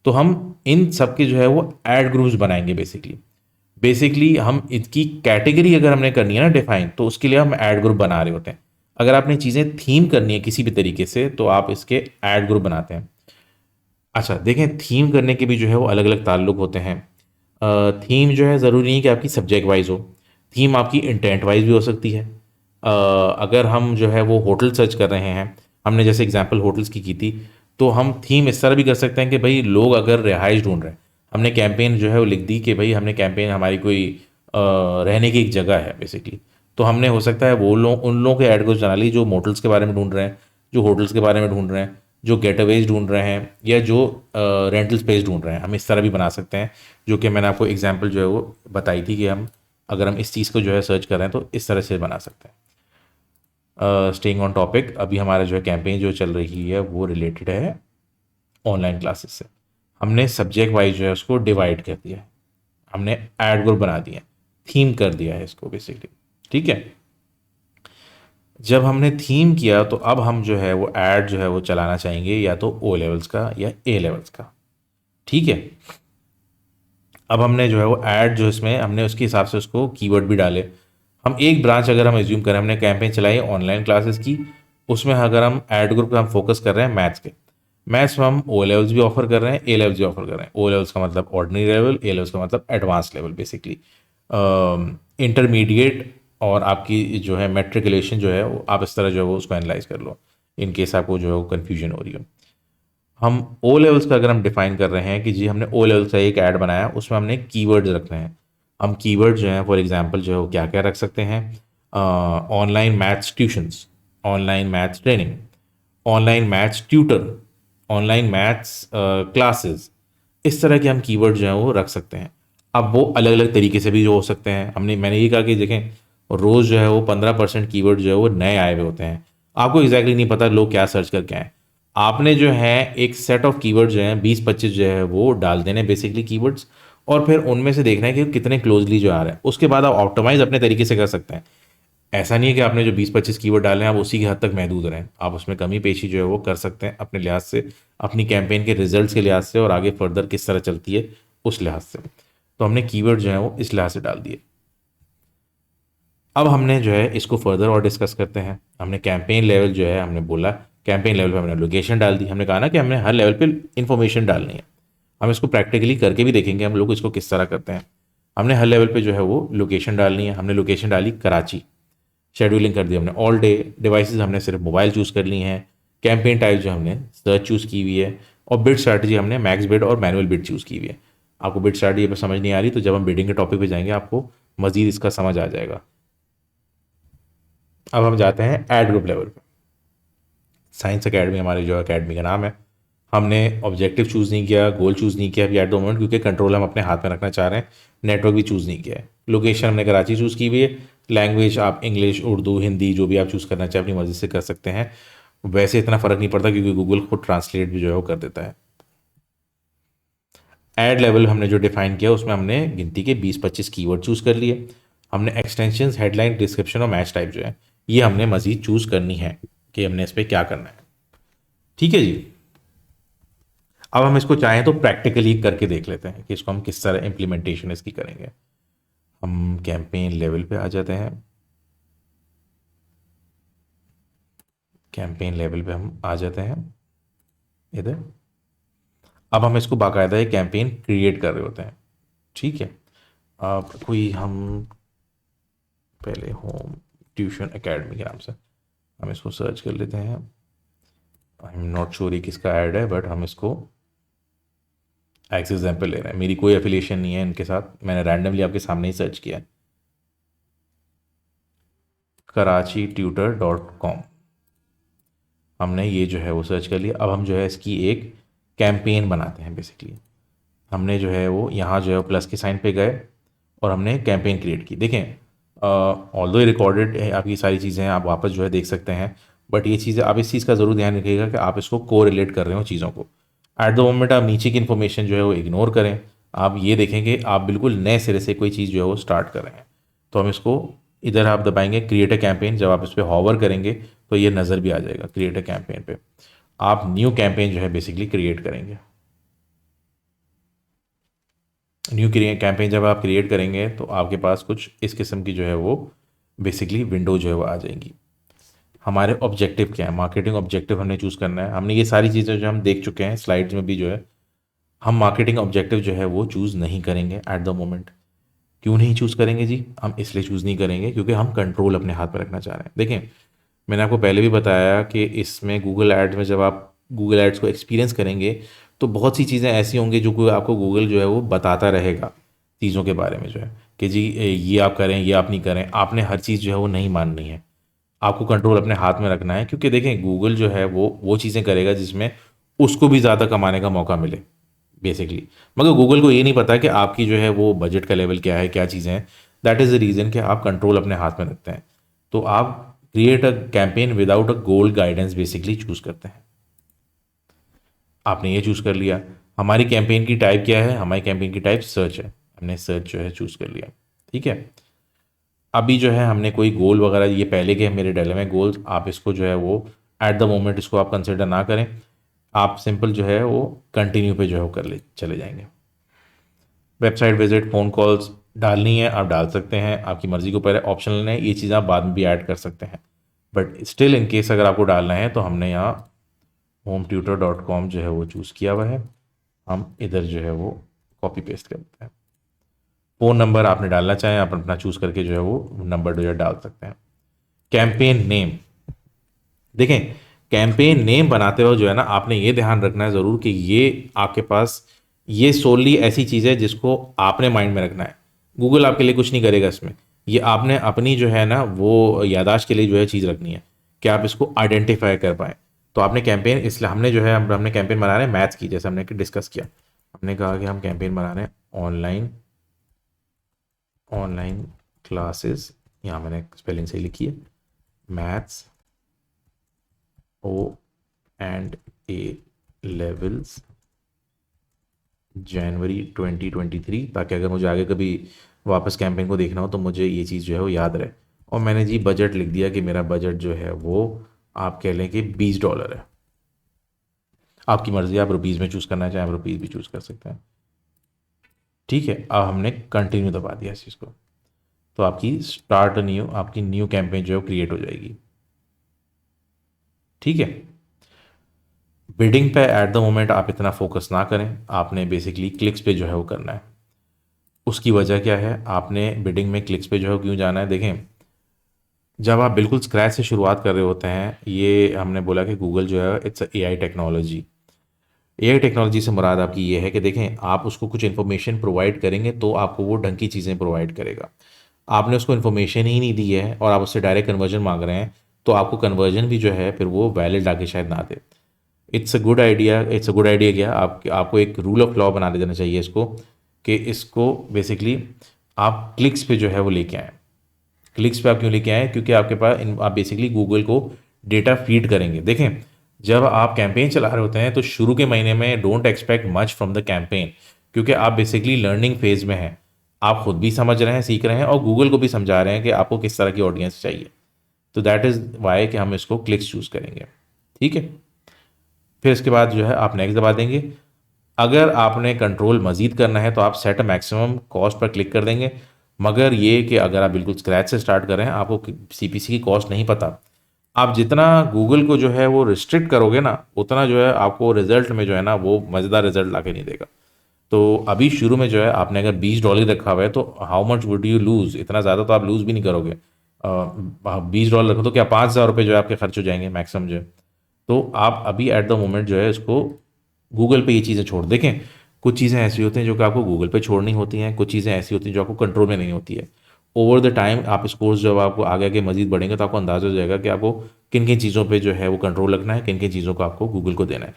तो हम इन सब के जो है वो ऐड ग्रुप्स बनाएंगे। बेसिकली हम इसकी कैटेगरी अगर हमने करनी है ना डिफाइन, तो उसके लिए हम ऐड ग्रुप बना रहे होते हैं। अगर आपने चीज़ें थीम करनी है किसी भी तरीके से तो आप इसके ऐड ग्रुप बनाते हैं। अच्छा देखें, थीम करने के भी जो है वो अलग अलग ताल्लुक होते हैं। थीम जो है ज़रूरी नहीं कि आपकी सब्जेक्ट वाइज हो, थीम आपकी इंटेंट वाइज भी हो सकती है। अगर हम जो है वो होटल सर्च कर रहे हैं, हमने जैसे एग्जांपल होटल्स की थी, तो हम थीम इस तरह भी कर सकते हैं कि भाई लोग अगर रिहाइश ढूंढ रहे हैं, हमने कैंपेन जो है वो लिख दी कि भाई हमने कैंपेन हमारी कोई रहने की एक जगह है बेसिकली। तो हमने हो सकता है वो लोग उन लोगों के ऐड को बना ली जो मोटल्स के बारे में ढूंढ रहे हैं, जो होटल्स के बारे में ढूंढ रहे हैं, जो गेटअवेज ढूंढ रहे हैं, या जो रेंटल स्पेस ढूंढ रहे हैं। हम इस तरह भी बना सकते हैं, जो कि मैंने आपको एग्जांपल जो है वो बताई थी कि हम अगर हम इस चीज़ को जो है सर्च कर रहे हैं तो इस तरह से बना सकते हैं। स्टेइंग ऑन टॉपिक, अभी हमारा जो है कैंपेन जो चल रही है वो रिलेटेड है ऑनलाइन क्लासेस से। हमने सब्जेक्ट वाइज जो है उसको डिवाइड कर दिया है, हमने ऐड ग्रुप बना दिया है, थीम कर दिया है इसको बेसिकली, ठीक है। जब हमने थीम किया तो अब हम जो है वो ऐड जो है वो चलाना चाहेंगे या तो ओ लेवल्स का या ए लेवल्स का, ठीक है। अब हमने जो है वो ऐड जो इसमें हमने उसके हिसाब से उसको कीवर्ड भी डाले। हम एक ब्रांच अगर हम एज्यूम करें, हमने कैंपेन चलाई ऑनलाइन क्लासेस की, उसमें अगर हम ऐड ग्रुप पे हम फोकस कर रहे हैं मैथ्स के, मैथ्स में हम ओ लेवल्स भी ऑफर कर रहे हैं, ए लेवल्स भी ऑफर कर रहे हैं। ओ लेवल्स का मतलब ऑर्डिनरी लेवल, ए लेवल्स का मतलब एडवांस लेवल बेसिकली, इंटरमीडिएट। और आपकी जो है मेट्रिकुलेशन जो है वो आप इस तरह जो है वो उसको एनालाइज कर लो, इन केस आपको जो है वो कन्फ्यूजन हो रही हो। हम ओ लेवल्स का अगर हम डिफाइन कर रहे हैं कि जी हमने ओ लेवल्स का एक ऐड बनाया, उसमें हमने कीवर्ड्स रख रहे हैं। हम कीवर्ड जो हैं फॉर एग्जांपल जो है वो क्या क्या रख सकते हैं, online maths tuitions, online maths training, online maths tutor, online maths classes, इस तरह के हम कीवर्ड जो हैं वो रख सकते हैं। अब वो अलग अलग तरीके से भी जो हो सकते हैं, मैंने ये कहा कि देखें रोज़ जो है वो 15% कीवर्ड जो है वो नए आए हुए होते हैं। आपको एग्जैक्टली नहीं पता लोग क्या सर्च करके आए। आपने जो है एक सेट ऑफ कीवर्ड जो हैं 20-25 जो है वो डाल देने बेसिकली कीवर्ड्स, और फिर उनमें से देखना है कि कितने क्लोजली जो आ रहे हैं। उसके बाद आप ऑप्टिमाइज अपने तरीके से कर सकते हैं। ऐसा नहीं है कि आपने जो 20-25 कीवर्ड डाले हैं आप उसी की हद तक महदूद रहें, आप उसमें कमी पेशी जो है वो कर सकते हैं अपने लिहाज से, अपनी कैंपेन के रिजल्ट्स के लिहाज से, और आगे फर्दर किस तरह चलती है उस लिहाज से। तो हमने कीवर्ड जो है वो इस लिहाज से डाल दिए। अब हमने जो है इसको फर्दर और डिस्कस करते हैं। हमने कैंपेन लेवल जो है हमने बोला, कैंपेन लेवल पे हमने लोकेशन डाल दी। हमने कहा ना कि हमने हर लेवल पे इंफॉर्मेशन डालनी है। हम इसको प्रैक्टिकली करके भी देखेंगे हम लोग इसको किस तरह करते हैं। हमने हर लेवल पे जो है वो लोकेशन डालनी है। हमने लोकेशन डाली कराची, शेड्यूलिंग कर दी हमने ऑल डे, डिवाइसेस हमने सिर्फ मोबाइल चूज़ कर ली हैं, कैंपेन टाइप जो हमने सर्च चूज़ की हुई है, और बिड स्ट्रैटेजी हमने मैक्स बिड और मैनुअल बिड चूज़ की हुई है। आपको बिड स्ट्रैटेजी पर समझ नहीं आ रही तो जब हम बिडिंग के टॉपिक पे जाएंगे आपको मजीद इसका समझ आ जाएगा। अब हम जाते हैं एड ग्रुप लेवल पे। साइंस एकेडमी हमारी जो एकेडमी का नाम है, हमने ऑब्जेक्टिव चूज़ नहीं किया, गोल चूज़ नहीं किया अभी एट द मोमेंट, क्योंकि कंट्रोल हम अपने हाथ में रखना चाह रहे हैं। नेटवर्क भी चूज़ नहीं किया है। लोकेशन हमने कराची चूज़ की हुई है। लैंग्वेज आप इंग्लिश, उर्दू, हिंदी जो भी आप चूज़ करना चाहें अपनी मर्ज़ी से कर सकते हैं। वैसे इतना फ़र्क नहीं पड़ता क्योंकि गूगल खुद ट्रांसलेट भी जो है वो कर देता है। एड लेवल हमने जो डिफाइन किया उसमें हमने गिनती के 20-25 कीवर्ड चूज़ कर लिए। हमने एक्सटेंशन, हेडलाइन, डिस्क्रिप्शन और मैच टाइप जो है ये हमने मज़ीद चूज़ करनी है कि हमने इस पर क्या करना है। ठीक है जी। अब हम इसको चाहें तो प्रैक्टिकली करके देख लेते हैं कि इसको हम किस तरह इम्प्लीमेंटेशन इसकी करेंगे। हम कैंपेन लेवल पे आ जाते हैं। कैंपेन लेवल पे हम आ जाते हैं इधर। अब हम इसको बाकायदा एक कैंपेन क्रिएट कर रहे होते हैं। ठीक है। अब कोई हम पहले होम ट्यूशन एकेडमी के नाम से हम इसको सर्च कर लेते हैं। आई एम नॉट श्योर ये किसका ऐड है, बट हम इसको एज एग्जाम्पल ले रहे हैं। मेरी कोई एफिलिएशन नहीं है इनके साथ, मैंने रैंडमली आपके सामने ही सर्च किया है। Karachi-tutor.com हमने ये जो है वो सर्च कर लिया। अब हम जो है इसकी एक कैंपेन बनाते हैं। बेसिकली हमने जो है वो यहाँ जो है प्लस के साइन पे गए और हमने कैंपेन क्रिएट की। देखें, ऑल्दो रिकॉर्डेड है आपकी सारी चीज़ें, आप वापस जो है देख सकते हैं, बट ये चीज़ें आप इस चीज़ का ज़रूर ध्यान रखिएगा कि आप इसको को रिलेट कर रहे हो चीज़ों को। एट द मोमेंट आप नीचे की इन्फॉर्मेशन जो है वो इग्नोर करें। आप ये देखें कि आप बिल्कुल नए सिरे से कोई चीज़ जो है वो स्टार्ट कर रहे हैं। तो हम इसको इधर आप दबाएंगे क्रिएट अ कैंपेन, जब आप इस पर हॉवर करेंगे तो ये नज़र भी आ जाएगा क्रिएट अ कैंपेन पे। आप न्यू कैंपेन जो है बेसिकली क्रिएट करेंगे। न्यू कैंपेन जब आप क्रिएट करेंगे तो आपके पास कुछ इस किस्म की जो है वो बेसिकली विंडो जो है वो आ जाएंगी। हमारे ऑब्जेक्टिव क्या है, मार्केटिंग ऑब्जेक्टिव हमने चूज़ करना है। हमने ये सारी चीज़ें जो हम देख चुके हैं स्लाइड्स में भी जो है, हम मार्केटिंग ऑब्जेक्टिव जो है वो चूज़ नहीं करेंगे एट द मोमेंट। क्यों नहीं चूज़ करेंगे जी? हम इसलिए चूज़ नहीं करेंगे क्योंकि हम कंट्रोल अपने हाथ में रखना चाह रहे हैं। देखें, मैंने आपको पहले भी बताया कि इसमें गूगल एड्स में जब आप गूगल एड्स को एक्सपीरियंस करेंगे तो बहुत सी चीज़ें ऐसी होंगी जो कि आपको गूगल जो है वो बताता रहेगा चीज़ों के बारे में जो है कि जी ये आप करें, ये आप नहीं करें। आपने हर चीज़ जो है वो नहीं माननी है, आपको कंट्रोल अपने हाथ में रखना है। क्योंकि देखें, गूगल जो है वो चीज़ें करेगा जिसमें उसको भी ज़्यादा कमाने का मौका मिले बेसिकली। मगर गूगल को ये नहीं पता कि आपकी जो है वो बजट का लेवल क्या है, क्या चीज़ें हैं। दैट इज़ द रीज़न कि आप कंट्रोल अपने हाथ में रखते हैं। तो आप create a campaign without a goal guidance basically choose करते हैं। आपने ये चूज़ कर लिया। हमारी कैंपेन की टाइप क्या है? हमारी कैंपेन की टाइप सर्च है। हमने सर्च जो है चूज़ कर लिया। ठीक है। अभी जो है हमने कोई गोल वगैरह ये पहले के मेरे डले में गोल्स, आप इसको जो है वो एट द मोमेंट इसको आप कंसिडर ना करें। आप सिंपल जो है वो कंटिन्यू पे जो है वो कर ले चले जाएंगे। वेबसाइट विजिट, फ़ोन कॉल्स डालनी है आप डाल सकते हैं, आपकी मर्ज़ी के ऊपर है, ऑप्शनल है। ये चीज़ आप बाद में भी ऐड कर सकते हैं, बट स्टिल इन केस अगर आपको डालना है तो हमने यहाँ hometutor.com जो है वो चूज़ किया हुआ है। हम इधर जो है वो कॉपी पेस्ट करते हैं। फ़ोन नंबर आपने डालना चाहें आप अपना चूज़ करके जो है वो नंबर जो है डाल सकते हैं। कैंपेन नेम, देखें, कैंपेन नेम बनाते हो जो है ना, आपने ये ध्यान रखना है ज़रूर कि ये आपके पास ये सोली ऐसी चीज़ है जिसको आपने माइंड में रखना है। गूगल आपके लिए कुछ नहीं करेगा इसमें। ये आपने अपनी जो है ना वो यादाश्त के लिए जो है चीज़ रखनी है कि आप इसको आइडेंटिफाई कर पाएँ। तो आपने कैंपेन, इसलिए हमने जो है हमने कैंपेन बना रहे हैं मैथ्स की, जैसे हमने डिस्कस किया। हमने कहा कि हम कैंपेन बना रहे हैं ऑनलाइन ऑनलाइन क्लासेस, यहाँ मैंने स्पेलिंग सही लिखी है, maths O and A levels January 2023, ताकि अगर मुझे आगे कभी वापस कैंपेन को देखना हो तो मुझे ये चीज़ जो है वो याद रहे। और मैंने जी बजट लिख दिया कि मेरा बजट जो है वो आप कह लें कि $20 है। आपकी मर्ज़ी, आप रुपीज़ में चूज़ करना चाहें आप रुपीज़ भी चूज़ कर सकते हैं। ठीक है। अब हमने कंटिन्यू दबा दिया इस चीज़ को, तो आपकी स्टार्ट न्यू, आपकी न्यू कैंपेन जो है क्रिएट हो जाएगी। ठीक है। बिडिंग पे एट द मोमेंट आप इतना फोकस ना करें, आपने बेसिकली क्लिक्स पे जो है वो करना है। उसकी वजह क्या है? आपने बिडिंग में क्लिक्स पे जो है क्यों जाना है? देखें, जब आप बिल्कुल स्क्रैच से शुरुआत कर रहे होते हैं, ये हमने बोला कि गूगल जो है it's AI technology. AI technology से मुराद आपकी ये है कि देखें, आप उसको कुछ इन्फॉर्मेशन प्रोवाइड करेंगे तो आपको वो ढंग की चीज़ें प्रोवाइड करेगा। आपने उसको इन्फॉर्मेशन ही नहीं दी है और आप उससे डायरेक्ट कन्वर्जन मांग रहे हैं, तो आपको कन्वर्जन भी जो है फिर वो वैलिड आके शायद ना दे। इट्स अ गुड आइडिया क्या, आपको एक रूल ऑफ लॉ बना देना चाहिए इसको, कि इसको बेसिकली आप क्लिक्स पे जो है वो लेके आएँ। क्लिक्स पे आप क्यों लेके आए, क्योंकि आपके पास आप बेसिकली गूगल को डेटा फीड करेंगे। देखें, जब आप कैंपेन चला रहे होते हैं तो शुरू के महीने में don't expect much from the campaign, क्योंकि आप बेसिकली लर्निंग फेज में हैं। आप खुद भी समझ रहे हैं, सीख रहे हैं, और गूगल को भी समझा रहे हैं कि आपको किस तरह की ऑडियंस चाहिए। तो दैट इज़ वाई कि हम इसको क्लिक्स चूज़ करेंगे। ठीक है, फिर इसके बाद जो है आप नेक्स्ट दबा देंगे। अगर आपने कंट्रोल मज़ीद करना है तो आप set maximum cost per click कर देंगे। मगर ये कि अगर आप बिल्कुल स्क्रैच से स्टार्ट कर रहे हैं, आपको सीपीसी की कॉस्ट नहीं पता, आप जितना गूगल को जो है वो रिस्ट्रिक्ट करोगे ना, उतना जो है आपको रिजल्ट में जो है ना वो मज़ेदार रिजल्ट ला के नहीं देगा। तो अभी शुरू में जो है आपने अगर $20 रखा हुआ है तो how much would you lose, इतना ज़्यादा तो आप लूज़ भी नहीं करोगे। $20 रखो तो क्या $5,000 जो है आपके खर्च हो जाएंगे मैक्सिमम जो है। तो आप अभी एट द मोमेंट जो है इसको गूगल पे ये चीज़ें छोड़ देखें। कुछ चीज़ें ऐसी होती हैं जो कि आपको गूगल पे छोड़नी होती हैं, कुछ चीज़ें ऐसी होती हैं जो आपको कंट्रोल में नहीं होती है। ओवर द टाइम आप इस कोर्स जब आपको आगे आगे मजीद बढ़ेंगे तो आपको अंदाज़ा हो जाएगा कि आपको किन किन चीज़ों पे जो है वो कंट्रोल रखना है, किन किन चीज़ों को आपको गूगल को देना है।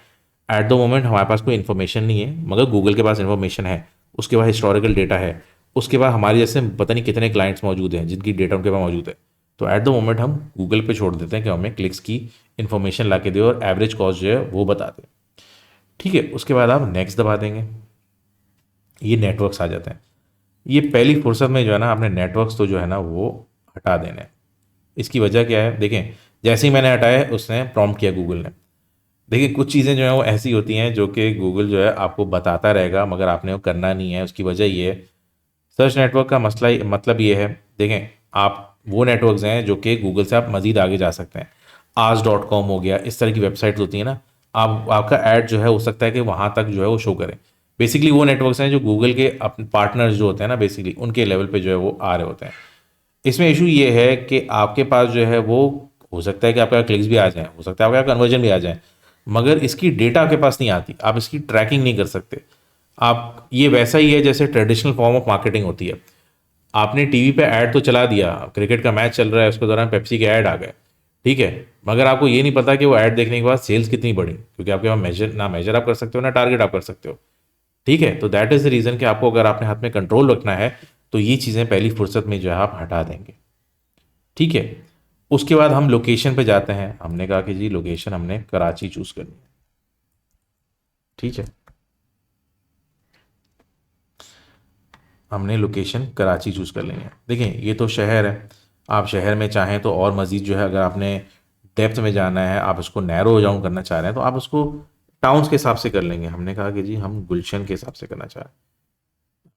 एट द मोमेंट हमारे पास कोई इन्फॉर्मेशन नहीं है, मगर गूगल के पास इन्फॉर्मेशन है, उसके बाद हिस्टोरिकल डेटा है, उसके बाद हमारे जैसे पता नहीं कितने क्लाइंट्स मौजूद हैं जिनकी डेटा उनके पास मौजूद है। तो एट द मोमेंट हम गूगल पे छोड़ देते हैं कि हमें क्लिक्स की इन्फॉर्मेशन ला के दे और एवरेज कॉस्ट जो है वो बता दे। ठीक है, उसके बाद आप नेक्स्ट दबा देंगे। ये नेटवर्क्स आ जाते हैं। ये पहली फुर्सत में जो है ना आपने नेटवर्क्स तो जो है ना वो हटा देने हैं। इसकी वजह क्या है, देखें, जैसे ही मैंने हटाया उसने प्रॉम्प्ट किया गूगल ने। देखिए, कुछ चीज़ें जो हैं वो ऐसी होती हैं जो कि गूगल जो है आपको बताता रहेगा, मगर आपने वो करना नहीं है। उसकी वजह ये है, सर्च नेटवर्क का मसला मतलब ये है, देखें, आप वो नेटवर्क्स हैं जो कि गूगल से आप मज़ीद आगे जा सकते हैं। आज.com हो गया, इस तरह की वेबसाइट्स होती हैं ना, आप आपका ऐड जो है हो सकता है कि वहाँ तक जो है वो शो करें। बेसिकली वो नेटवर्क्स हैं जो गूगल के अपने पार्टनर्स जो होते हैं ना, बेसिकली उनके लेवल पे जो है वो आ रहे होते हैं। इसमें इशू ये है कि आपके पास जो है वो हो सकता है कि आपका क्लिक्स भी आ जाए, हो सकता है आपका कन्वर्जन भी आ जाए, मगर इसकी डेटा आपके पास नहीं आती, आप इसकी ट्रैकिंग नहीं कर सकते। आप ये वैसा ही है जैसे ट्रेडिशनल फॉर्म ऑफ मार्केटिंग होती है। आपने टीवी पे ऐड तो चला दिया, क्रिकेट का मैच चल रहा है, उसके दौरान पेप्सी के ऐड आ गए, ठीक है, मगर आपको ये नहीं पता कि वो ऐड देखने के बाद सेल्स कितनी बढ़ी, क्योंकि आपके पास मेजर आप कर सकते हो ना टारगेट आप कर सकते हो। ठीक है, तो दैट इज़ द रीज़न कि आपको अगर अपने हाथ में कंट्रोल रखना है तो ये चीज़ें पहली फुर्सत में जो है आप हटा देंगे। ठीक है, उसके बाद हम लोकेशन पे जाते हैं। हमने कहा कि जी लोकेशन हमने कराची चूज़ करनी है। ठीक है, हमने लोकेशन कराची चूज़ कर लेंगे। देखें, ये तो शहर है, आप शहर में चाहें तो और मज़ीद जो है अगर आपने डेप्थ में जाना है, आप उसको नैरो डाउन करना चाह रहे हैं तो आप उसको टाउन्स के हिसाब से कर लेंगे। हमने कहा कि जी हम गुलशन के हिसाब से करना चाह रहे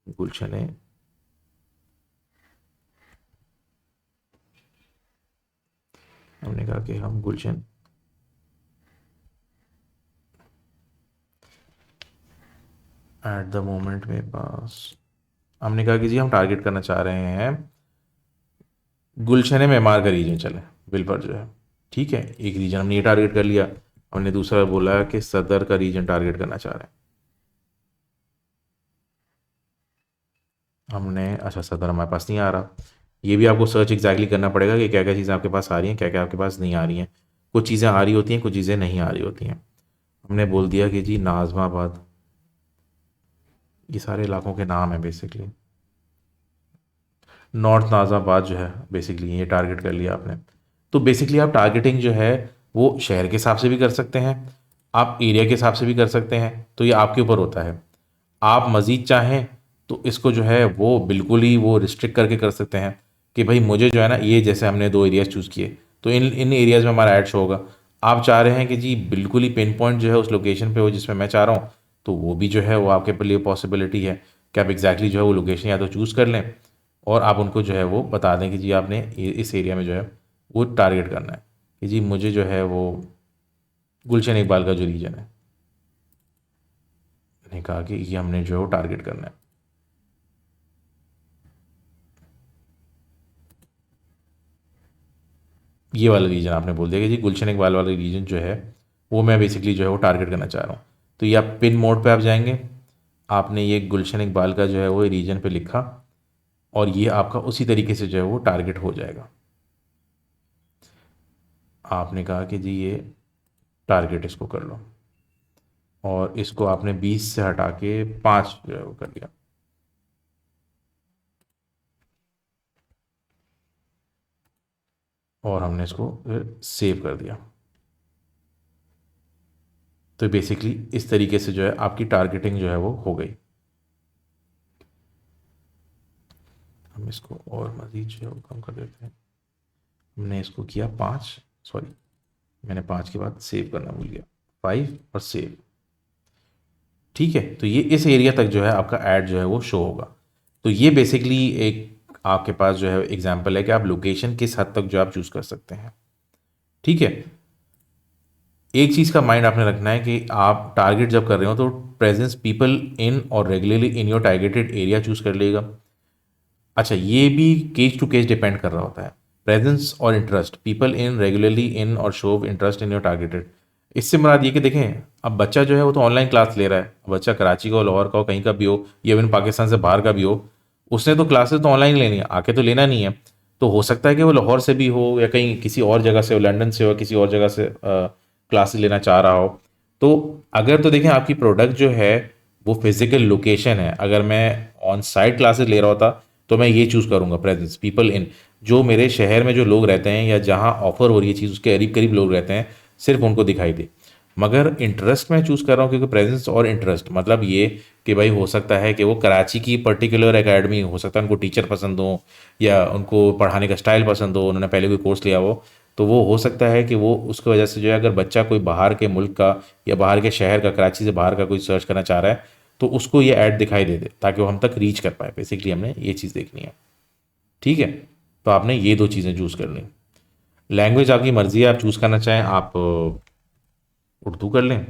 हैं। गुलशन है, हमने कहा कि हम गुलशन एट द मोमेंट में पास, हमने कहा कि जी हम टारगेट करना चाह रहे हैं गुलशन मेमार का रीजन चले बिल पर जो है। ठीक है, एक रीजन हमने ये टारगेट कर लिया। हमने दूसरा बोला कि सदर का रीजन टारगेट करना चाह रहे हैं। हमने अच्छा, सदर हमारे पास नहीं आ रहा। ये भी आपको सर्च एग्जैक्टली करना पड़ेगा कि क्या क्या चीज़ें आपके पास आ रही हैं, क्या क्या आपके पास नहीं आ रही हैं। कुछ चीज़ें आ रही होती हैं, कुछ चीज़ें नहीं आ रही होती हैं। हमने बोल दिया कि जी नाजमाबाद, ये सारे इलाकों के नाम है बेसिकली। नॉर्थ नाज़ाबाद जो है बेसिकली ये टारगेट कर लिया आपने। तो बेसिकली आप टारगेटिंग जो है वो शहर के हिसाब से भी कर सकते हैं, आप एरिया के हिसाब से भी कर सकते हैं, तो ये आपके ऊपर होता है। आप मज़ीद चाहें तो इसको जो है वो बिल्कुल ही वो रिस्ट्रिक्ट करके कर सकते हैं कि भाई मुझे जो है ना, ये जैसे हमने 2 एरियाज़ चूज़ किए तो इन इन एरियाज़ में हमारा ऐड शो होगा। आप चाह रहे हैं कि जी बिल्कुल ही पिन पॉइंट जो है उस लोकेशन पे हो जिसमें मैं चाह रहा हूँ, तो वो भी जो है वो आपके लिए पॉसिबिलिटी है कि आप एग्जैक्टली जो है वो लोकेशन या तो चूज़ कर लें और आप उनको जो है वो बता दें कि जी आपने इस एरिया में जो है वो टारगेट करना है कि जी मुझे जो है वो गुलशन इकबाल का जो रीजन है, ने कहा कि ये हमने जो है वो टारगेट करना है। ये वाला रीजन आपने बोल दिया कि जी गुलशन इकबाल वाला रीजन जो है वो मैं बेसिकली जो है वो टारगेट करना चाह रहा हूँ। तो ये आप पिन मोड पे आप जाएंगे, आपने ये गुलशन इकबाल का जो है वो रीजन पे लिखा, और ये आपका उसी तरीके से जो है वो टारगेट हो जाएगा। आपने कहा कि जी ये टारगेट इसको कर लो, और इसको आपने 20 से हटा के 5 जो है वो कर लिया, और हमने इसको सेव कर दिया। तो बेसिकली इस तरीके से जो है आपकी टारगेटिंग जो है वो हो गई। हम इसको और मज़ीद जो है वो कम कर देते हैं। हमने इसको किया 5, सॉरी मैंने 5 के बाद सेव करना भूल गया, 5 और सेव। ठीक है, तो ये इस एरिया तक जो है आपका ऐड जो है वो शो होगा। तो ये बेसिकली एक आपके पास जो है एग्जांपल है कि आप लोकेशन किस हद तक जो आप चूज़ कर सकते हैं। ठीक है, एक चीज़ का माइंड आपने रखना है कि आप टारगेट जब कर रहे हो तो प्रेजेंस पीपल इन और regularly in your targeted area choose कर लेगा। अच्छा, ये भी केस टू केस डिपेंड कर रहा होता है। प्रेजेंस और interest, people in regularly in और show interest in your targeted. इससे मुराद ये कि देखें, अब बच्चा जो है वो तो ऑनलाइन क्लास ले रहा है, बच्चा कराची का हो, लाहौर का हो, कहीं का भी हो, या इवन पाकिस्तान से बाहर का भी हो, उसने तो क्लासेस तो ऑनलाइन लेनी है, आके तो लेना नहीं है। तो हो सकता है कि वो लाहौर से भी हो, या कहीं किसी और जगह से हो, लंदन से हो, किसी और जगह से क्लासेस लेना चाह रहा हो। तो अगर तो देखें आपकी प्रोडक्ट जो है वो फिजिकल लोकेशन है, अगर मैं ऑन साइट क्लासेस ले रहा होता तो मैं ये चूज़ करूँगा, प्रेजेंस पीपल इन, जो मेरे शहर में जो लोग रहते हैं या जहाँ ऑफर हो रही है चीज़ उसके करीब करीब लोग रहते हैं, सिर्फ उनको दिखाई दे। मगर इंटरेस्ट मैं चूज़ कर रहा हूँ, क्योंकि प्रेजेंस और इंटरेस्ट मतलब ये कि भाई हो सकता है कि वो कराची की पर्टिकुलर एकेडमी, हो सकता है उनको टीचर पसंद हो, या उनको पढ़ाने का स्टाइल पसंद हो, उन्होंने पहले कोई कोर्स लिया हो। तो वो हो सकता है कि वो उसकी वजह से जो है, अगर बच्चा कोई बाहर के मुल्क का या बाहर के शहर का, कराची से बाहर का कोई सर्च करना चाह रहा है, तो उसको ये ऐड दिखाई दे दे, ताकि वो हम तक रीच कर पाए। बेसिकली हमने ये चीज़ देखनी है। ठीक है, तो आपने ये दो चीज़ें चूज़ कर ली। लैंग्वेज आपकी मर्ज़ी है, आप चूज़ करना चाहें आप उर्दू कर लें,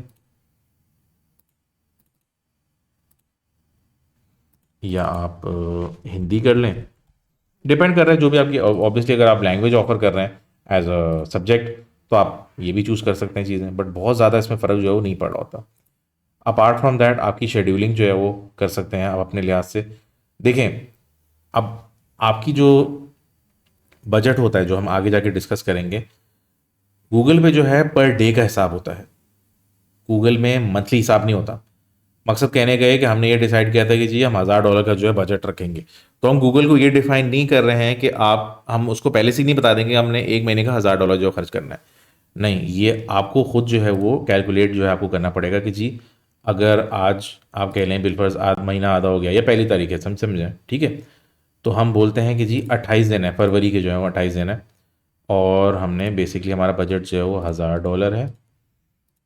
या आप हिंदी कर लें। डिपेंड कर रहा है जो भी आपकी, ऑब्वियसली अगर आप लैंग्वेज ऑफर कर रहे हैं एज अ सब्जेक्ट, तो आप ये भी चूज़ कर सकते हैं चीज़ें, बट बहुत ज़्यादा इसमें फ़र्क जो है वो नहीं पड़ रहा होता। अपार्ट फ्रॉम दैट आपकी शेड्यूलिंग जो है वो कर सकते हैं आप अपने लिहाज से। देखें, अब आपकी जो बजट होता है, जो हम आगे जाके डिस्कस करेंगे, गूगल पे जो है पर डे का हिसाब होता है, गूगल में मंथली हिसाब नहीं होता। मकसद कहने का है कि हमने ये डिसाइड किया था कि जी हम $1000 का जो है बजट रखेंगे, तो हम गूगल को ये डिफाइन नहीं कर रहे हैं कि आप, हम उसको पहले से ही नहीं बता देंगे हमने एक महीने का $1000 जो खर्च करना है। नहीं, ये आपको खुद जो है वो कैलकुलेट जो है आपको करना पड़ेगा कि जी अगर आज आप कह लें बिलफर्ज आज महीना आधा हो गया या पहली तारीख है, समझें, ठीक है, तो हम बोलते हैं कि जी 28 दिन है, फरवरी के जो है वो 28 दिन है, और हमने बेसिकली हमारा बजट जो है वो $1000 है,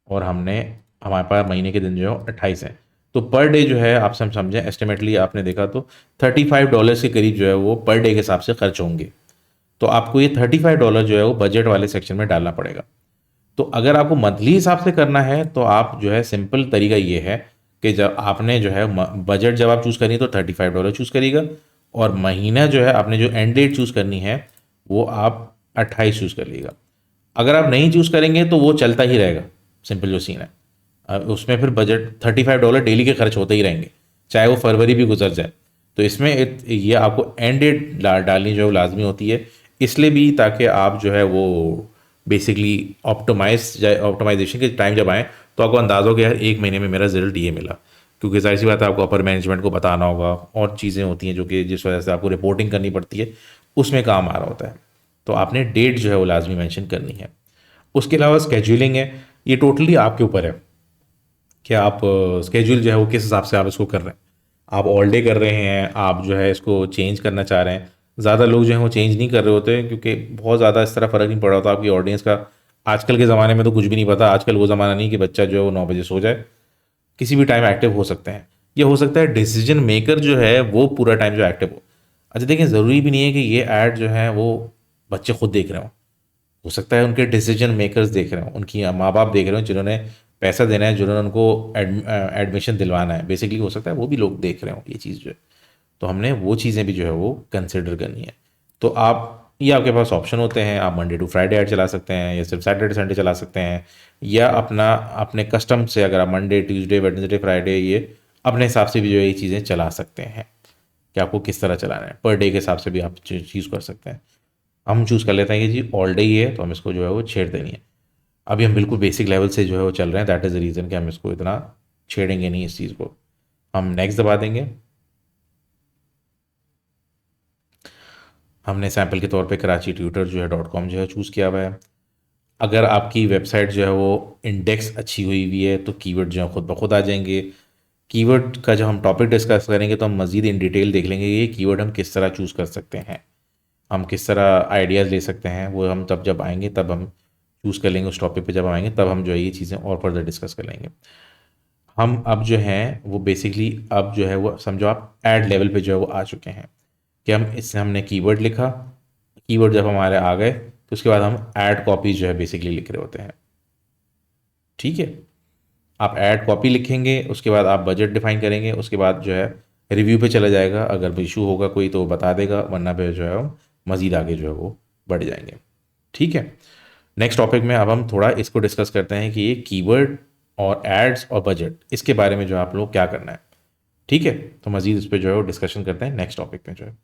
और हमने, हमारे पास महीने के दिन जो है 28 हैं। तो पर डे जो है आप सब समझें, एस्टिमेटली आपने देखा तो $35 के करीब जो है वो पर डे के हिसाब से खर्च होंगे। तो आपको ये $35 जो है वो बजट वाले सेक्शन में डालना पड़ेगा। तो अगर आपको मंथली हिसाब से करना है तो आप जो है, सिंपल तरीका ये है कि जब आपने जो है बजट जब आप चूज़ करिए तो $35 चूज़ करिएगा, और महीना जो है आपने जो एंड डेट चूज़ करनी है वो आप 28 चूज़ कर लीजिएगा। अगर आप नहीं चूज़ करेंगे तो वो चलता ही रहेगा, सिंपल जो सीन है। उसमें फिर बजट $35 डेली के खर्च होते ही रहेंगे, चाहे वो फरवरी भी गुजर जाए। तो इसमें ये आपको एंड डेट डालनी जो है वो लाजमी होती है, इसलिए भी ताकि आप जो है वो बेसिकली ऑप्टिमाइजेशन के टाइम जब आएँ तो आपको अंदाज़ा हो कि यार एक महीने में मेरा रिजल्ट ये मिला। क्योंकि ज़ाहिर सी बात है आपको अपर मैनेजमेंट को बताना होगा, और चीज़ें होती हैं जो कि जिस वजह से आपको रिपोर्टिंग करनी पड़ती है, उसमें काम आ रहा होता है। तो आपने डेट जो है वो लाजमी मेंशन करनी है। उसके अलावा स्केड्यूलिंग है, ये टोटली आपके ऊपर है कि आप स्केड्यूल जो है वो किस हिसाब से आप इसको कर रहे हैं। आप ऑल डे कर रहे हैं, आप जो है इसको चेंज करना चाह रहे हैं। ज़्यादा लोग जो हैं वो चेंज नहीं कर रहे होते, क्योंकि बहुत ज़्यादा इस तरह फ़र्क नहीं पड़ रहा होता आपकी ऑडियंस का। आजकल के ज़माने में तो कुछ भी नहीं पता, आजकल वो ज़माना नहीं कि बच्चा जो है वो 9 बजे सो जाए, किसी भी टाइम एक्टिव हो सकते हैं। ये हो सकता है डिसीजन मेकर जो है वो पूरा टाइम जो एक्टिव हो। अच्छा देखिए, ज़रूरी भी नहीं है कि ये ऐड जो है वो बच्चे खुद देख रहे हो सकता है उनके डिसीजन मेकर्स देख रहे हो, उनकी माँ बाप देख रहे हो, जिन्होंने पैसा देना है, जिन्होंने उनको एडमिशन दिलवाना है, बेसिकली हो सकता है वो भी लोग देख रहे हो ये चीज़ जो है। तो हमने वो चीज़ें भी जो है वो कंसिडर करनी है। तो आप ये आपके पास ऑप्शन होते हैं, आप मंडे टू फ्राइडे ऐड चला सकते हैं या सिर्फ सैटरडे संडे चला सकते हैं, या अपना अपने कस्टम से अगर आप मंडे ट्यूसडे वेडनेसडे फ्राइडे ये अपने हिसाब से भी जो है ये चीज़ें चला सकते हैं कि आपको किस तरह चलाना है। पर डे के हिसाब से भी आप चीज़ कर सकते हैं। हम चूज़ कर लेते हैं कि जी ऑल डे ही है तो हम इसको जो है वो छेड़ते नहीं है। अभी हम बिल्कुल बेसिक लेवल से जो है वो चल रहे हैं, दैट इज़ द रीज़न कि हम इसको इतना छेड़ेंगे नहीं इस चीज़ को। हम नेक्स्ट दबा देंगे। हमने सैंपल के तौर पे कराची ट्यूटर जो है .com जो है चूज़ किया हुआ है। अगर आपकी वेबसाइट जो है वो इंडेक्स अच्छी हुई है तो कीवर्ड जो है खुद ब खुद आ जाएंगे। कीवर्ड का जब हम टॉपिक डिस्कस करेंगे तो हम मज़ीद इन डिटेल देख लेंगे ये कीवर्ड हम किस तरह चूज़ कर सकते हैं, हम किस तरह आइडियाज़ ले सकते हैं, वो हम तब जब आएंगे तब हम चूज़ कर लेंगे। उस टॉपिक पे जब आएंगे तब हम जो है ये चीज़ें और फर्दर डिस्कस कर लेंगे। हम अब जो हैं वो बेसिकली अब जो है वो समझो आप ऐड लेवल पे जो है वो आ चुके हैं कि हम इससे हमने कीवर्ड लिखा, कीवर्ड जब हमारे आ गए तो उसके बाद हम ऐड कॉपीज जो है बेसिकली लिख रहे होते हैं। ठीक है, आप ऐड कॉपी लिखेंगे, उसके बाद आप बजट डिफाइन करेंगे, उसके बाद जो है रिव्यू पे चला जाएगा। अगर इशू होगा कोई तो वो बता देगा, वरना पे जो है हम मज़ीद आगे जो है वो बढ़ जाएंगे। ठीक है, नेक्स्ट टॉपिक में अब हम थोड़ा इसको डिस्कस करते हैं कि ये कीवर्ड और एड्स और बजट इसके बारे में जो आप लोग क्या करना है। ठीक है, तो मज़ीद इस पर जो है वो डिस्कशन करते हैं नेक्स्ट टॉपिक में जो है।